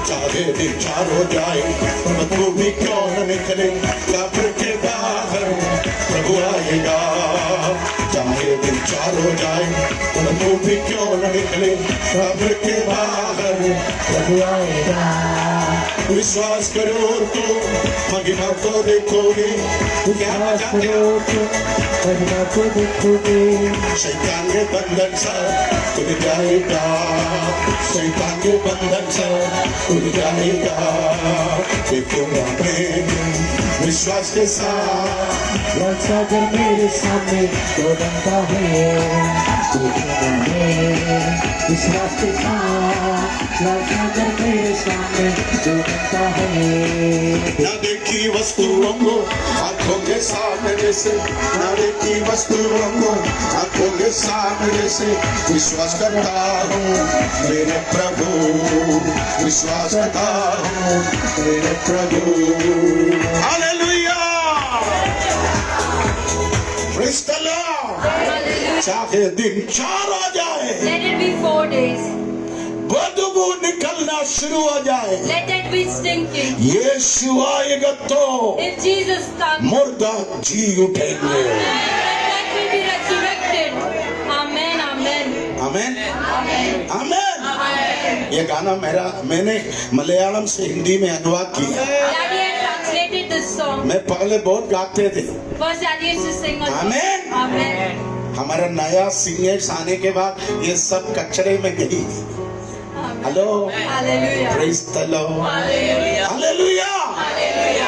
चाहे दिन 4 हो जाए, बदबू भी क्यों न निकले, कब्र के बाहर प्रभु आएगा। चाहे दिन 4 हो जाए, बदबू भी क्यों न निकले, कब्र के बाहर प्रभु आएगा। विश्वास करो तो महिमा को देखोगे। क्या चाहते हो? महिमा को देखोगे। शैतान के बंधन से खुल जाएगा, शैतान के बंधन से खुल जाएगा। देखूंगा मैं विश्वास के साथ लाल सागर मेरे सामने 2 घंटा है। देखूंगा मैं विश्वास के साथ लाल सागर मेरे सामने 2 घंटा है। न देखी वस्तुओं को आंखों के सामने जैसे, न देखी वस्तुओं को आंखों के सामने जैसे विश्वास करता हूँ मेरे प्रभु, विश्वास करता हूँ मेरे प्रभु। Hallelujah, praise the lord. चाहे दिन 4 हो जाए, Let it be 4 days. बदबू निकलना शुरू हो जाए, Let it be stinking. यीशु आएगा तो If Jesus comes, मुर्दा जी उठेंगे। that will be resurrected. Amen. Amen. Amen, Amen. आमेन। ये गाना मैंने मलयालम से हिंदी में अनुवाद किया। Daddy had translated this song. मैं पहले बहुत गाते थे। First, Daddy used to sing a Amen. Amen. हमारा नया सिंगर्स आने के बाद ये सब कचरे में गई। Hello, Hallelujah. Praise the Lord, hallelujah.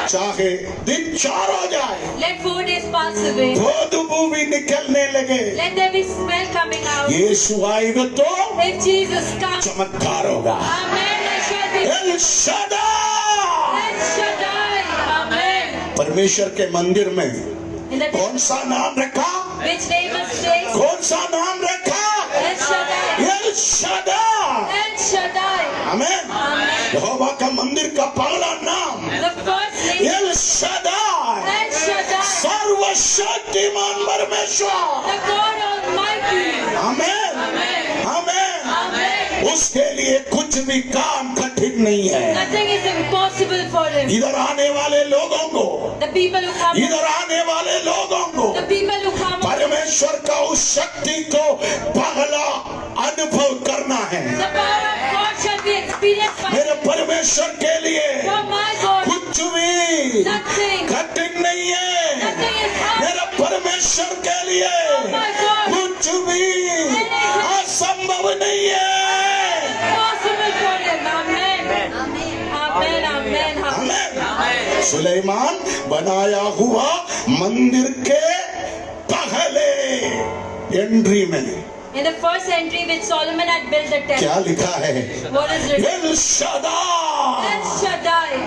चाहे दिन 4 हो जाए, Let 4 days pass away. बदबू भी निकलने लगे, Let there be smell coming out. यीशु आएगा तो If Jesus comes, चमत्कार होगा। Amen. There shall be El Shaddai. El Shaddai. Amen. परमेश्वर के मंदिर में In the कौन सा नाम रखा? which name is placed? कौन सा नाम रखा? El Shaddai. El Shaddai. El Shaddai. Amen. Amen. यहोवा का मंदिर का पहला नाम The first name El Shaddai, El Shaddai. सर्वशक्तिमान परमेश्वर। The God Almighty. Amen, Amen. Amen. Amen. उसके लिए कुछ भी काम कठिन नहीं है। Nothing is impossible for him. इधर आने वाले लोगों को, The people who come, इधर आने वाले लोगों को the people who come, परमेश्वर का उस शक्ति को पहला अनुभव करना है। the power of God shall be experienced by मेरे परमेश्वर के लिए for my God. कुछ भी Nothing. कठिन नहीं है। Nothing is hard. मेरे परमेश्वर के लिए my God. कुछ भी असंभव नहीं है। Impossible. सुलेमान बनाया हुआ मंदिर के पहले एंट्री में In the first entry which Solomon had built the temple. क्या लिखा है? What is written? El Shaddai. El Shaddai.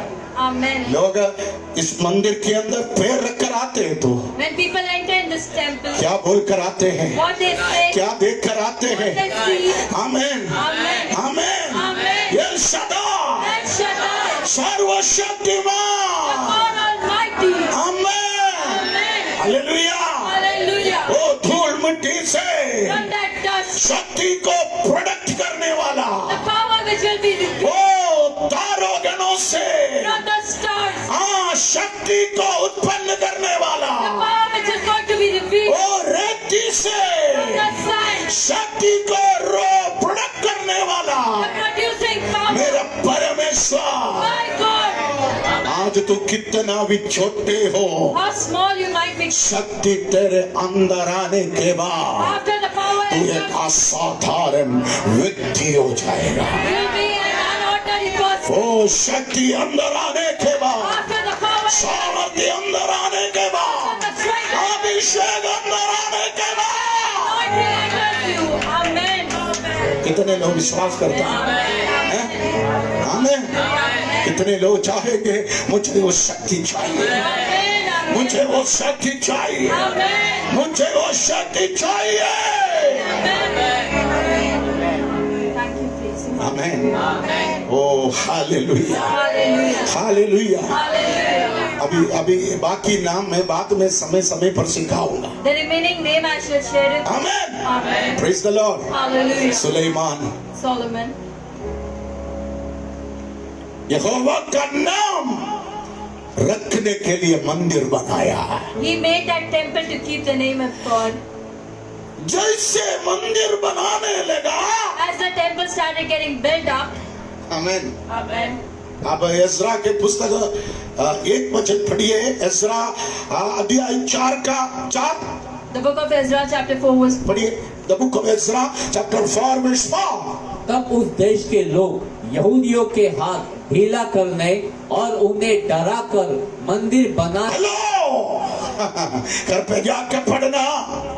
Amen. लोग इस मंदिर के अंदर पैर रखकर आते हैं तो When people enter in this temple, क्या बोल कर आते हैं? what they say, क्या देख कर आते what हैं? they see, amen Amen. Amen. Amen. L Shaddai El Shaddai, सर्वशक्तिमान। God Almighty. आमेन Amen. हालेलुया। Hallelujah. वो धूल मिट्टी से From that dust, शक्ति को प्रोडक्ट करने वाला, the power which will be revealed वो तारोगणों से from the stars, शक्ति को उत्पन्न करने वाला, the power which is going to be revealed वो रेती से from the sand, शक्ति को प्रोडक्ट करने वाला the producing power. मेरा परमेश्वर। My God, आज तू कितना भी छोटे हो, how small you might be, शक्ति तेरे अंदर आने के बाद after the power तू is एक yours, असाधारण व्यक्ति हो जाएगा। you'll be an unordinary person. वो शक्ति अंदर आने के बाद, After the power is yours, सामर्थ्य अंदर आने के बाद, the strength of अभिषेक अंदर आने के बाद, anointing enters you. Amen. कितने लोग विश्वास करते हैं? हमें कितने लोग चाहेंगे मुझे वो शक्ति चाहिए, Amen. मुझे वो शक्ति चाहिए, Amen. मुझे वो शक्ति चाहिए। Thank you, please. Amen. O hallelujah Hallelujah. Hallelujah. Hallelujah. अभी बाकी नाम मैं बाद में समय समय पर सिखाऊंगा। The remaining name I shall share it. Amen. Amen. Praise the lord. Hallelujah. सुलेमान Solomon. यहोवा का नाम रखने के लिए मंदिर बनाया। He made that temple to keep the name of God. जैसे मंदिर बनाने लगा, As the temple started getting built up, amen. Amen. अब एज्रा के पुस्तक 1 वचन पढ़िए, एज्रा अध्याय 4 The book of Ezra, chapter 4, was पढ़िए। The book of Ezra chapter 4 verse 4। तब उस देश के लोग यहूदियों के हाथ ढीला करने और उन्हें डरा कर मंदिर बना। हेलो घर पे जाकर पढ़ना।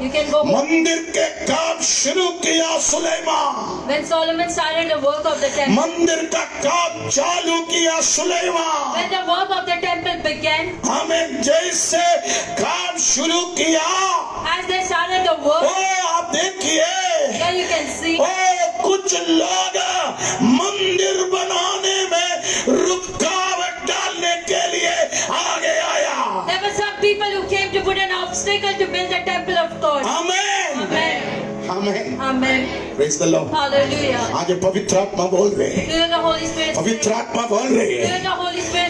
You can go home. मंदिर के काम शुरू किया Suleman, When Solomon started the work of the temple, मंदिर का काम चालू किया Suleman. when the work of the temple began, हमें जैसे काम शुरू किया, as they started the work, आप देखिए, here you can see, कुछ लोग मंदिर बनाने में रुकावट डालने के लिए आगे आया। there were some people who came to put an obstacle to build the temple of God. Amen Amen. Amen. Amen. Praise the lord. Hallelujah. आज पवित्र आत्मा बोल रहे हैं, Hear the Holy Spirit. पवित्र आत्मा बोल रहे Hear हैं। the Holy Spirit.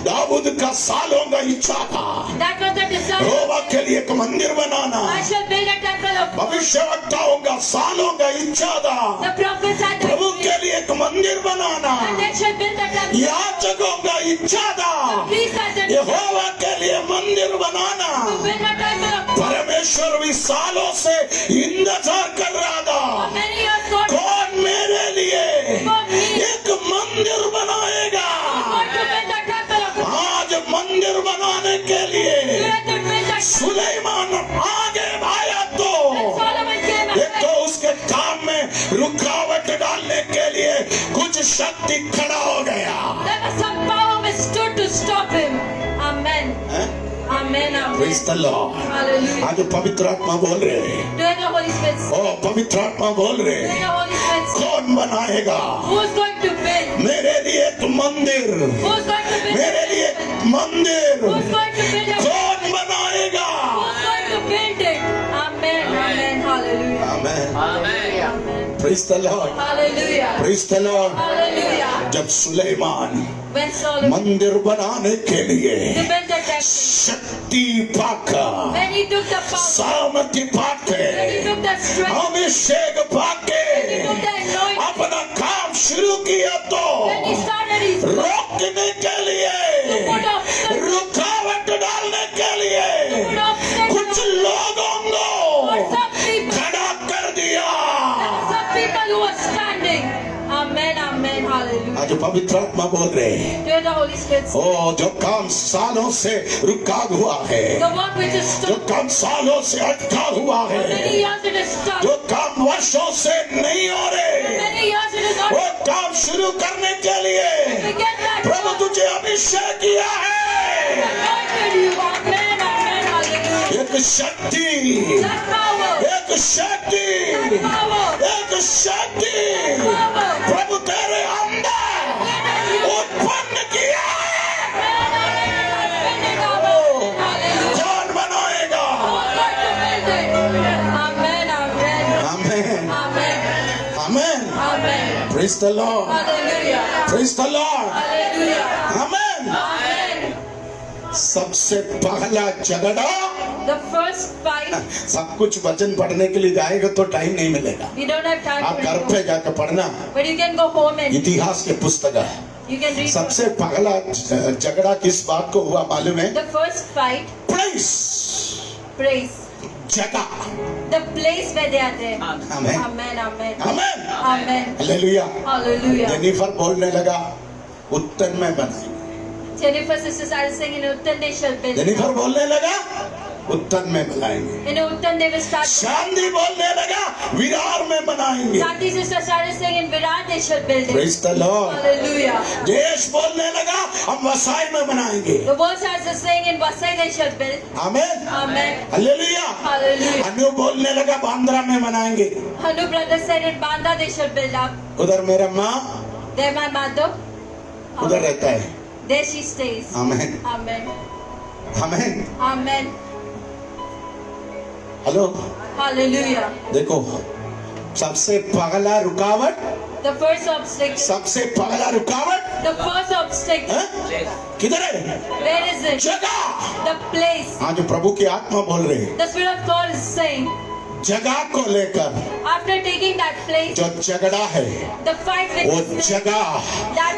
दाऊद का सालों का इच्छा था That was the desire. यहोवा के लिए एक मंदिर बनाना। I shall build a temple of God. भविष्यवक्ताओं का सालों का इच्छा था The prophets had the Prabhu vision, के लिए एक मंदिर बनाना। and they shall build the temple. याजकों का इच्छा था Priests had the vision यहोवा के लिए मंदिर बनाना। to build a temple of God. परमेश्वर भी सालों से इंतजार कर रहा था, For many years, God was कौन मेरे लिए एक मंदिर बनाएगा। going to build a temple of God. आज मंदिर बनाने के लिए You had to build a Suleman आगे आया तो When Solomon came एक ahead, तो उसके काम में रुकावट डालने के लिए कुछ शक्ति खड़ा हो गया। there was some power which stood to stop him. Amen. Amen. Amen. Praise the lord. Hallelujah. आज पवित्र आत्मा बोल रहे हैं, Hear the Holy Spirit. ओ पवित्र आत्मा बोल रहे Hear हैं, the Holy Spirit. कौन बनाएगा Who's going to build? मेरे लिए एक मंदिर, Who's going to build? मेरे लिए एक मंदिर Who's going to build it? कौन बनाएगा। Who's going to build it? Amen. Amen. Hallelujah. Amen. Amen. Praise the lord. Hallelujah. Praise the lord. Hallelujah. जब सुलेमान When Solomon मंदिर बनाने के लिए to build the temple, शक्ति पाकर, when he took the power, सामर्थ्य पाके, when he took the strength, Abhishek Pakke when he took the anointing, अपना काम शुरू किया तो when he started his work, रोकने के लिए, put obstacles, रुकावट डालने के put लिए obstacles, कुछ लोगों for को some people, खड़ा कर दिया। there were some people who were standing. Amen, amen, hallelujah. आज पवित्र आत्मा बोल रहे हैं, Hear the Holy Spirit say, ओ जो काम सालों से रुका हुआ है, the work which is जो stopped काम सालों से अटका हुआ many है, years it is stopped. जो काम वर्षों से नहीं हो रहे, Many years it is not वो काम शुरू करने के लिए begin that प्रभु तुझे अभिषेक किया है। anointed you. Amen, amen, hallelujah. एक शक्ति, That power, एक शक्ति, that power, एक शक्ति power. प्रभु तेरे अंदर उत्पन्न किया है। कौन बनाएगा? Amen, amen, amen, amen, amen. amen. Praise the lord, Hallelujah, praise the lord, hallelujah, amen. amen. सबसे पहला झगड़ा, The first fight, सब कुछ वचन पढ़ने के लिए जाएगा तो टाइम नहीं मिलेगा, we don't have time आप to घर read, पे जाकर पढ़ना, but you can go home and इतिहास के पुस्तक है। you can read. सबसे पहला झगड़ा किस बात को हुआ मालूम है? The first fight, place, praise, जगह, the place where they are there. Amen, Amen, amen, amen, amen, hallelujah. hallelujah. Jennifer बोलने लगा उत्तर में बनाएंगे, Jennifer sister started saying in Uttar they shall build. Jennifer बोलने लगा उत्तर में बनाएंगे, In Uttar they will start. शांति बोलने लगा विरार में बनाएंगे। Shanti sister started saying in Virat they shall build it. Praise the lord. Hallelujah. देश बोलने लगा हम वसाई में बनाएंगे, The world starts saying in Vasai they shall build. Amen, Amen. Hallelujah. Hallelujah. अनु बोलने लगा बांद्रा में बनाएंगे, Hanu brother said in Banda they shall build up. उधर मेरा माँ There my mother. उधर रहता है, There she stays. Amen, Amen. Amen. Amen. Hello, Hallelujah. देखो सबसे पहला रुकावट, The first obstacle. सबसे पहला रुकावट The first obstacle. हैं? किधर है? Where is it? जगह। The place. आज प्रभु की आत्मा बोल रहे हैं, The Spirit of God is saying, जगह को लेकर after taking that place, जो झगड़ा है, the fight वो with the जगह,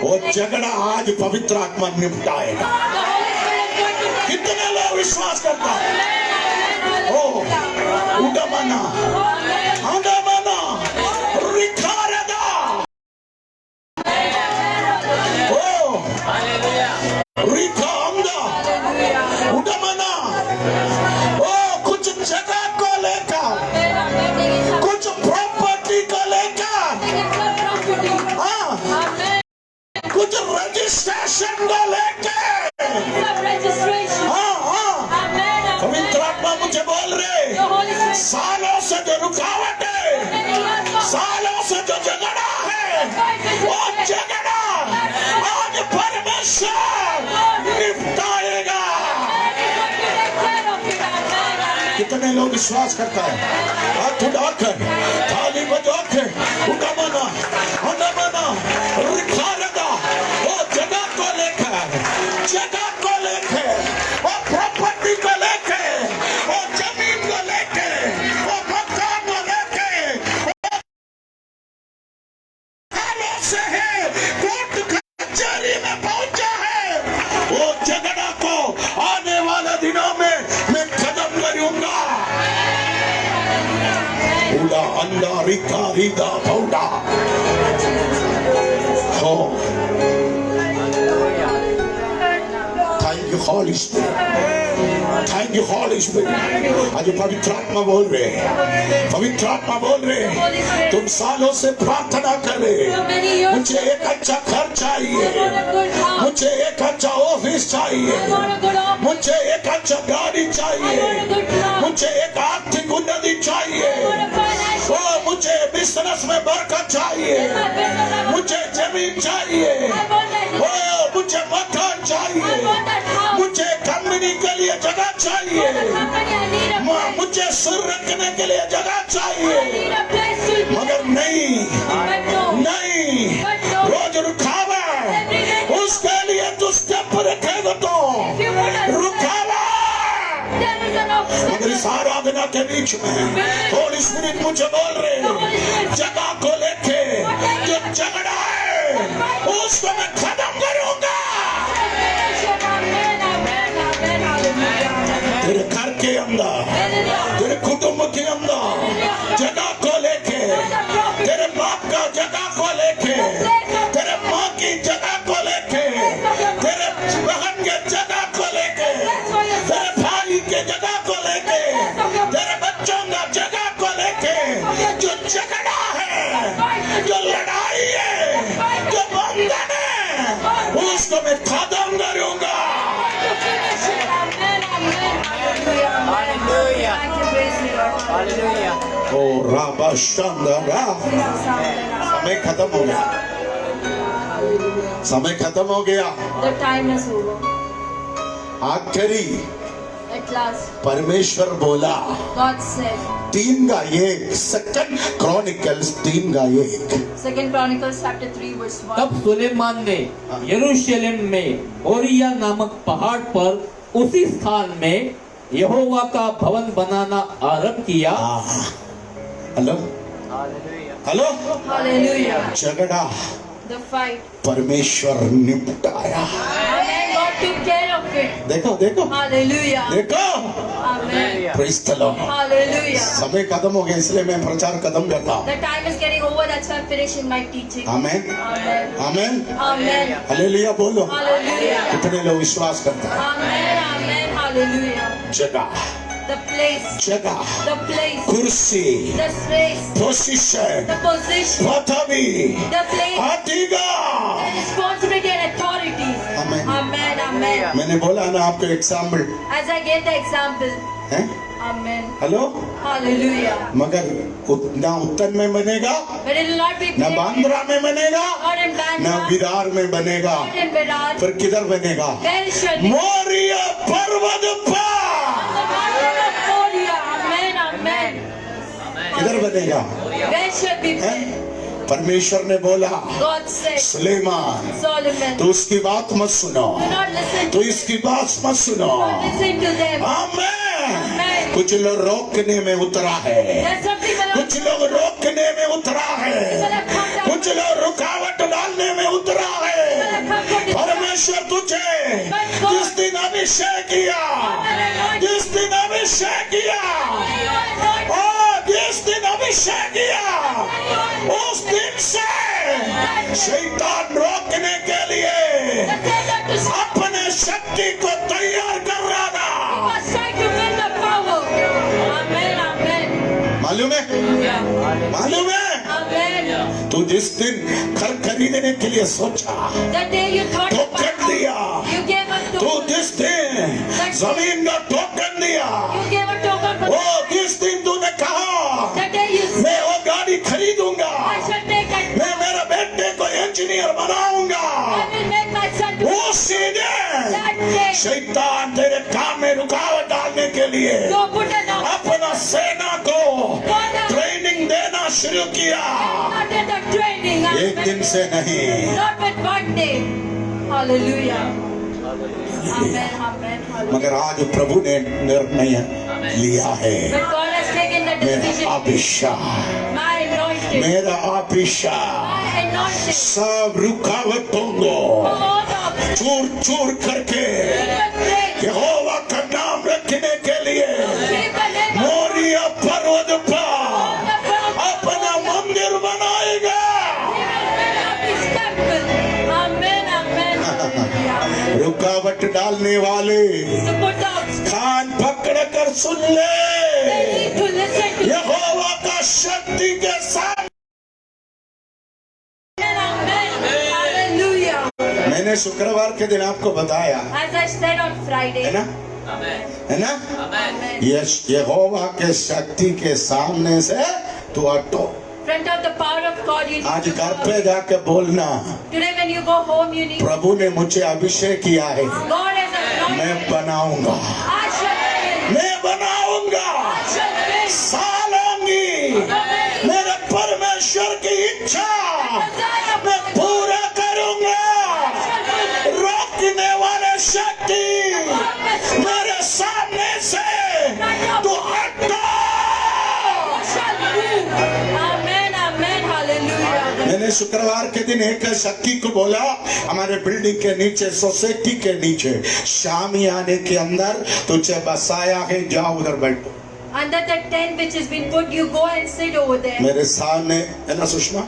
वो झगड़ा आज पवित्र आत्मा निपटाएगा। Holy Spirit is going to take. कितने लोग विश्वास करता है? ओ उडमना, उडमना, रिखारदा, ओ रिखांदा, उडमना, ओ कुछ जगह को लेकर, कुछ प्रॉपर्टी को लेकर, हाँ, कुछ रजिस्ट्रेशन को लेकर, हाँ हाँ, पवित्र आत्मा मुझे बोल रहे, सालों से जो रुकावट है, सालों से जो झगड़ा है, वो झगड़ा आज परमेश्वर निपटाएगा। कितने लोग विश्वास करता है? हाथ उठाकर, थाली बजाकर, उठमना, उठमना, रिखारदा, वो जगह को लेकर, जगह को लेकर, वो प्रॉपर्टी को लेकर, वो जमीन को लेकर, वो मकान को लेकर, सालों से है, कोर्ट कचहरी में पहुंचा है, वो झगड़ा को आने वाले दिनों में मैं खत्म करूंगा। उड़ा अंडा रिका रिदा पौड़ा हो। Thank you Holy Spirit, thank you Holy Spirit. आज पवित्र आत्मा बोल रहे हैं, पवित्र आत्मा बोल रहे हैं, तुम सालों से प्रार्थना कर रहे हैं, मुझे एक अच्छा घर चाहिए, मुझे एक अच्छा ऑफिस चाहिए, मुझे एक अच्छा गाड़ी चाहिए, मुझे एक आर्थिक उन्नति चाहिए, ओ मुझे बिजनेस में बरकत चाहिए, मुझे जमीन चाहिए, ओ मुझे मकान चाहिए, मुझे कंपनी के लिए जगह चाहिए, मुझे सिर रखने के लिए जगह चाहिए, मगर नहीं नहीं, रोज रुकावट, उसके लिए तू स्टेप रखेगा तो रुकावट। मगर इस आराधना के बीच में होली स्पिरिट मुझे बोल रहे, जगह को लेके जो झगड़ा है उसको मैं खत्म करूंगा। तेरे घर के अंदर, तेरे कुटुंब के अंदर जगह को लेके, तेरे बाप का जगह को लेके, जो लड़ाई है, जो बंधन है, उसको मैं खत्म करूंगा। ओ राबा शानदारा, समय खत्म हो गया, समय खत्म हो गया। The time is over. आखिरी At last, परमेश्वर बोला, God said, 3:1, second chronicles 3:1। 2 Chronicles chapter 3 verse 1. तब सुलेमान ने यरूशलेम में मोरिया नामक पहाड़ पर उसी स्थान में यहोवा का भवन बनाना आरंभ किया। Hello hello, Hallelujah. झगड़ा The fight. परमेश्वर निपटाया। Amen. God took care of it. देखो देखो Hallelujah. देखो, Amen. Praise the lord. Hallelujah. समय खत्म हो गया, इसलिए मैं प्रचार खत्म करता हूँ। The time is getting over. That's why I'm finishing my teaching. Amen Amen. Amen, Amen. Hallelujah बोलो। Hallelujah. कितने लोग विश्वास करते हैं? Amen. Amen. Hallelujah. जगह The place. जगह, The place. कुर्सी, The space. Position, The position. पदवी, The place. अधिकार। The responsibility and authorities. Amen. Amen. Amen. मैंने बोला ना आपको example As I gave the example. है। Amen. Hello, Hallelujah. मगर ना उत्तर में बनेगा, But it will not be ना played बांद्रा में बनेगा, not in ना Bandra, विरार में बनेगा, not in Virar. फिर किधर बनेगा? Where it should be. Moriya पर्वत पर The mountain of Moriah. Amen. Amen. किधर बनेगा? Where should be हैं? played. परमेश्वर ने बोला, God said, सुलेमान Solomon, तो उसकी बात मत सुनो, do not listen तो to इसकी बात मत सुनो। Don't listen to them. आमेन। कुछ लोग रोकने में उतरा है, There's some people who कुछ लोग रोकने में उतरा है, have come down. कुछ लोग रुकावट डालने में उतरा है। परमेश्वर तुझे जिस दिन अभिषेक किया, जिस दिन अभिषेक किया, और जिस दिन अभिषेक किया, उस दिन से शैतान रोकने के लिए अपने शक्ति को तैयार कर रहा था। मालूम है, मालूम है, तू जिस दिन घर खरीदने के लिए सोचा टोकन दिया, तू जिस दिन जमीन का टोकन दिया, वो जिस दिन तूने कहा मैं वो गाड़ी खरीदूंगा, मैं मेरे बेटे को इंजीनियर बनाऊंगा, उसी दिन शैतान तेरे काम में रुकावट डालने के लिए अपना सेना को ट्रेनिंग देना शुरू किया। एक दिन से नहीं, मगर आज प्रभु ने निर्णय लिया है। मेरा अभिषेक, मेरा अभिषेक सब रुकावटों को चूर चूर करके यहोवा का नाम रखने के लिए मोरिया पर्वत पर अपना मंदिर बनाएगा। रुकावट डालने वाले कान पकड़ कर सुन ले, यहोवा का शक्ति के साथ। मैंने शुक्रवार के दिन आपको बताया, As I said on Friday, है ना, है ना, यहोवा के शक्ति के सामने से तू हटो। front of the power of God, you need आज to घर go. पे जाके बोलना, Today when you go home, you need प्रभु ने मुझे अभिषेक किया है, God has anointed मैं बनाऊंगा, I shall win. मैं बनाऊंगा, I shall win. सालोंगी मेरे परमेश्वर की इच्छा मैं पूरा करूंगा। रोकने वाले शक्ति मेरे सामने से तू हटो। Amen, amen, hallelujah. मैंने शुक्रवार के दिन एक शक्ति को बोला, हमारे बिल्डिंग के नीचे, सोसाइटी के नीचे, शामियाने के अंदर तुझे बसाया है, जाओ उधर बैठो। Under the tent which has been put, you go and sit over there. मेरे सामने, है ना सुषमा,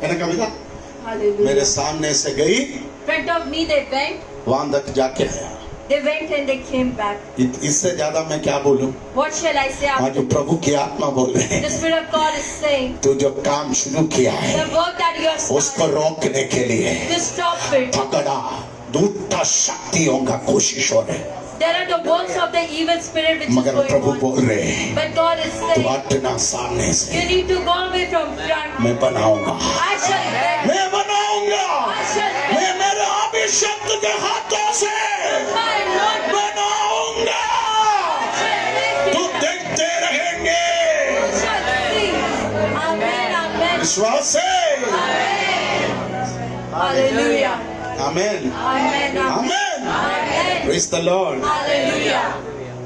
है ना कविता, मेरे Hallelujah. सामने से गई, Front of me they went. वहां तक जाके आया। They went and they came back. इससे ज्यादा मैं क्या बोलूं? What shall I say आज after? जो प्रभु की आत्मा बोल रहे The हैं, Spirit of God is saying, तो जो काम शुरू किया है the work that you are उसको starting, रोकने के लिए to stop it. पकड़ा दूसरा शक्तियों का कोशिश हो रहे, There are the works of the evil spirit which is मगर going प्रभु on. बोल रहे हैं But God is तो saying, हटना सामने से, you need to go away from front. मैं बनाऊंगा, I shall bend. मैं बनाऊंगा, I shall bend. मैं मेरे अभिषेक के हाथों से My Lord, बनाऊंगा, I shall make तो it. देखते रहेंगे। You shall see. Amen, amen. विश्वास से Hallelujah. Amen Amen, amen. Amen, Amen. Praise the lord. Hallelujah.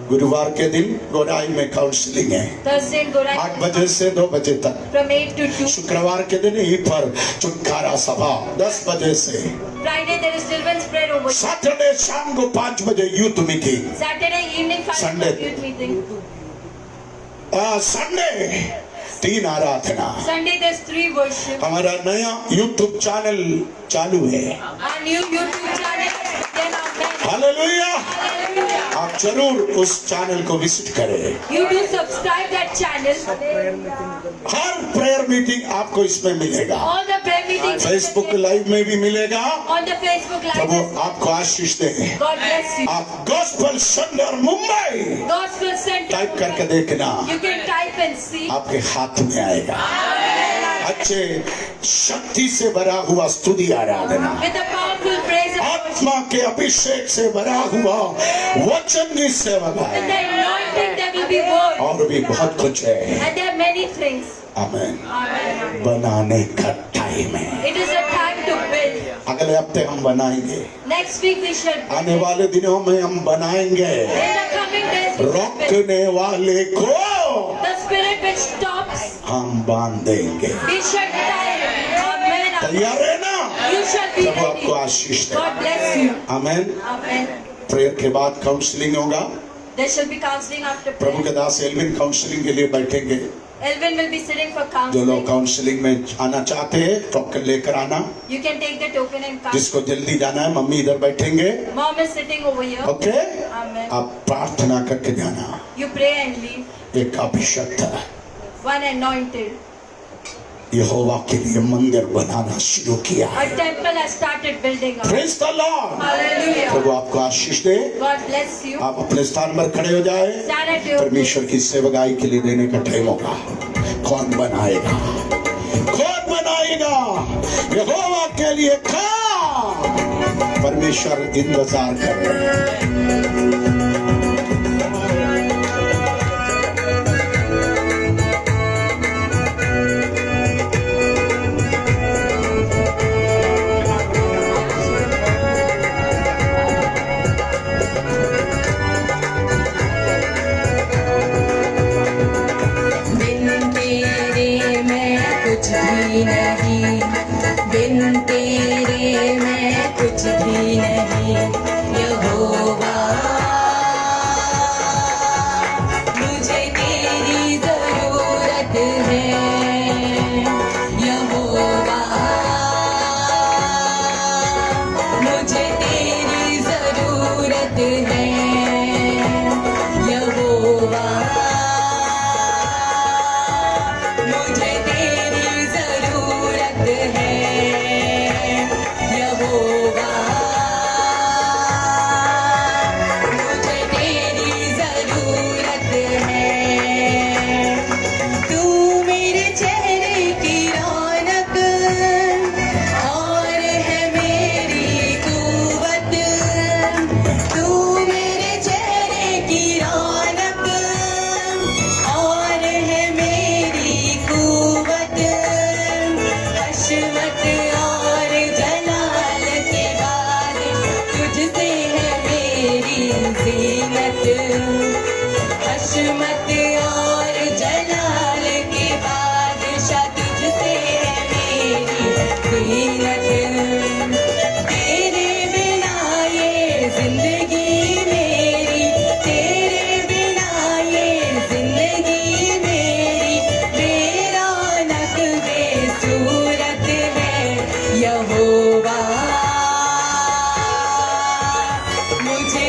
गुरुवार के दिन गोराई में काउंसलिंग है, Thursday in Gorai 8 बजे से 2 बजे तक। from 8 to 2. शुक्रवार के दिन यहीं पर छुटकारा सभा 10 बजे से। Friday there is children's prayer over. Saturday शाम को 5 बजे youth meeting. Saturday evening 5 Sunday. youth meeting. Sunday 3 आराधना। Sunday there's 3 worship. हमारा नया यूट्यूब चैनल चालू है। Our new YouTube channel. Then amen. Hallelujah. Hallelujah. आप जरूर उस चैनल को विजिट करें। You do subscribe that channel. Her prayer meeting आपको इसमें मिलेगा, All the prayer meetings. Facebook live में भी मिलेगा। On the Facebook live. प्रभु आपको आशीष दे। God bless you. आप gospel centre Mumbai Gospel Center. Type करके देखना, You can type and see. आपके हाथ में आएगा। अच्छे शक्ति से भरा हुआ स्तुति आराधना, With a powerful praise and worship. आत्मा के अभिषेक से भरा हुआ वचन की सेवा With है, the anointing there will be word. और भी बहुत कुछ है। And there are many things. Amen. Amen. बनाने का टाइम है। It is a time to build. अगले हफ्ते हम बनाएंगे, Next week we shall build. आने वाले दिनों में हम बनाएंगे। In the coming days we shall build. रोकने वाले को The spirit which stops, हम बांध देंगे। we shall tie it. Amen. तैयार है ना? You shall be Prabhu ready. आपको आशीष दे। God bless you. Amen. Amen. Prayer के बाद काउंसलिंग होगा। There shall be counseling after Prabhu prayer. के दास एल्विन काउंसलिंग के लिए बैठेंगे। Elvin will be sitting for जो लोग counseling. काउंसलिंग में आना चाहते हैं टोकन लेकर आना। You can take the token and come. जिसको जल्दी जाना है, मम्मी इधर बैठेंगे। Mom is sitting over here. Okay, Amen. आप प्रार्थना करके जाना। You pray and leave. एक अभिषेक था, One anointed. यहोवा के लिए मंदिर बनाना शुरू किया A है। temple has started building up. Praise the lord. Hallelujah. प्रभु आपको आशीष दे। God bless you. आप अपने स्थान पर खड़े हो जाए। Stand at your परमेश्वर की सेवकाई के लिए देने का टाइम होगा। कौन बनाएगा? कौन बनाएगा? यहोवा के लिए काम। परमेश्वर इंतजार कर रहे हैं। बिन तेरे मैं कुछ भी नहीं, बिन तेरे मैं कुछ भी नहीं। यहोवा मुझे तेरी जरूरत है। यहोवा मुझे तेरी जरूरत है। यहोवा मुझे तेरी जरूरत है। यहोवा मुझे तेरी जरूरत है। तू मेरे चेहरे की रौनक और है मेरी कुव्वत। तू मेरे चेहरे की रौनक और है मेरी कुव्वत। हशमत और जलाल के बाद तुझसे है मेरी जीनत। हशमत और जलाल के बादशाह तुझसे है मेरी जीनत। तेरे बिना ये जिंदगी मेरी, तेरे बिना ये जिंदगी मेरी बेरौनक बेसूरत है। यहोवा मुझे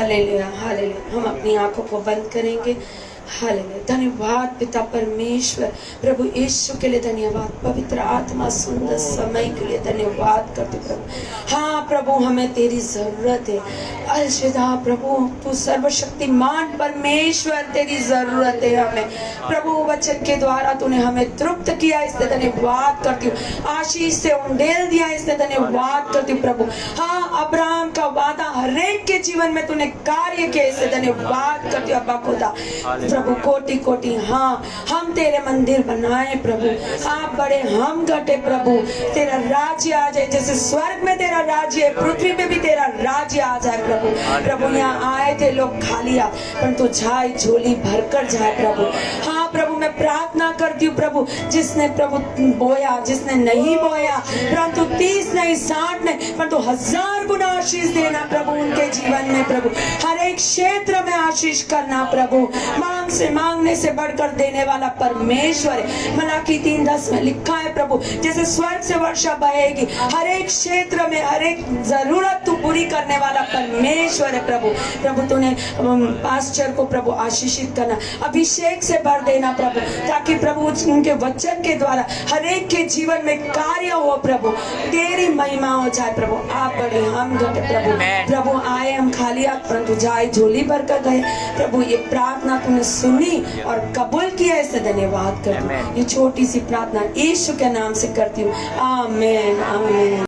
हालेलुया हालेलुया। हम अपनी आंखों को बंद करेंगे। हालेलुया। धन्यवाद पिता परमेश्वर, प्रभु यीशु के लिए धन्यवाद, पवित्र आत्मा सुंदर समय के लिए धन्यवाद करते प्रभु। हाँ प्रभु, हमें तेरी जरूरत है। अलविदा प्रभु, तू सर्वशक्तिमान परमेश्वर, तेरी जरूरत है हमें प्रभु। वचन के द्वारा तूने हमें तृप्त किया, इसलिए धन्यवाद करती हूँ। आशीष से उंडेल दिया, इसलिए धन्यवाद करती हूँ प्रभु। हाँ, अब्राहम का वादा हरेक के जीवन में तूने कार्य किया, इसलिए धन्यवाद करती हूँ अब्बा खुदा। प्रभु कोटि कोटि हाँ, हम तेरे मंदिर बनाए प्रभु। आप बड़े, हम घटे प्रभु। तेरा राज्य आ जाए, जैसे स्वर्ग में तेरा राज्य है, पृथ्वी पे भी तेरा राज्य आ जाए प्रभु। प्रभु, यहाँ आए थे लोग खाली, परंतु जाए झोली भरकर जाए प्रभु। हाँ प्रभु, मैं प्रार्थना करती हूँ प्रभु, जिसने प्रभु बोया, जिसने नहीं बोया, परंतु 30 नहीं 60 नहीं, परंतु 1000 गुना आशीष देना प्रभु उनके जीवन में प्रभु। हर एक क्षेत्र में आशीष करना प्रभु। मांग से मांगने से बढ़कर देने वाला परमेश्वर है। मलाकी 3:10 में लिखा है प्रभु, जैसे स्वर्ग से वर्षा बहेगी, हर एक क्षेत्र में हर एक जरूरत तू पूरी करने वाला परमेश्वर है प्रभु। प्रभु तूने पास्टर को प्रभु आशीषित करना, अभिषेक से भर देना प्रभु, ताकि प्रभु उनके वचन के द्वारा हर एक के जीवन में कार्य हो प्रभु, तेरी महिमा हो जाए प्रभु। आप बड़े, हम घटे प्रभु। प्रभु आए हम खाली हाथ, परंतु जाए झोली भर कर गए प्रभु। ये प्रार्थना तूने सुनी और कबूल किया, इससे धन्यवाद करती हूँ। ये छोटी सी प्रार्थना यीशु के नाम से करती हूँ। आमीन आमीन।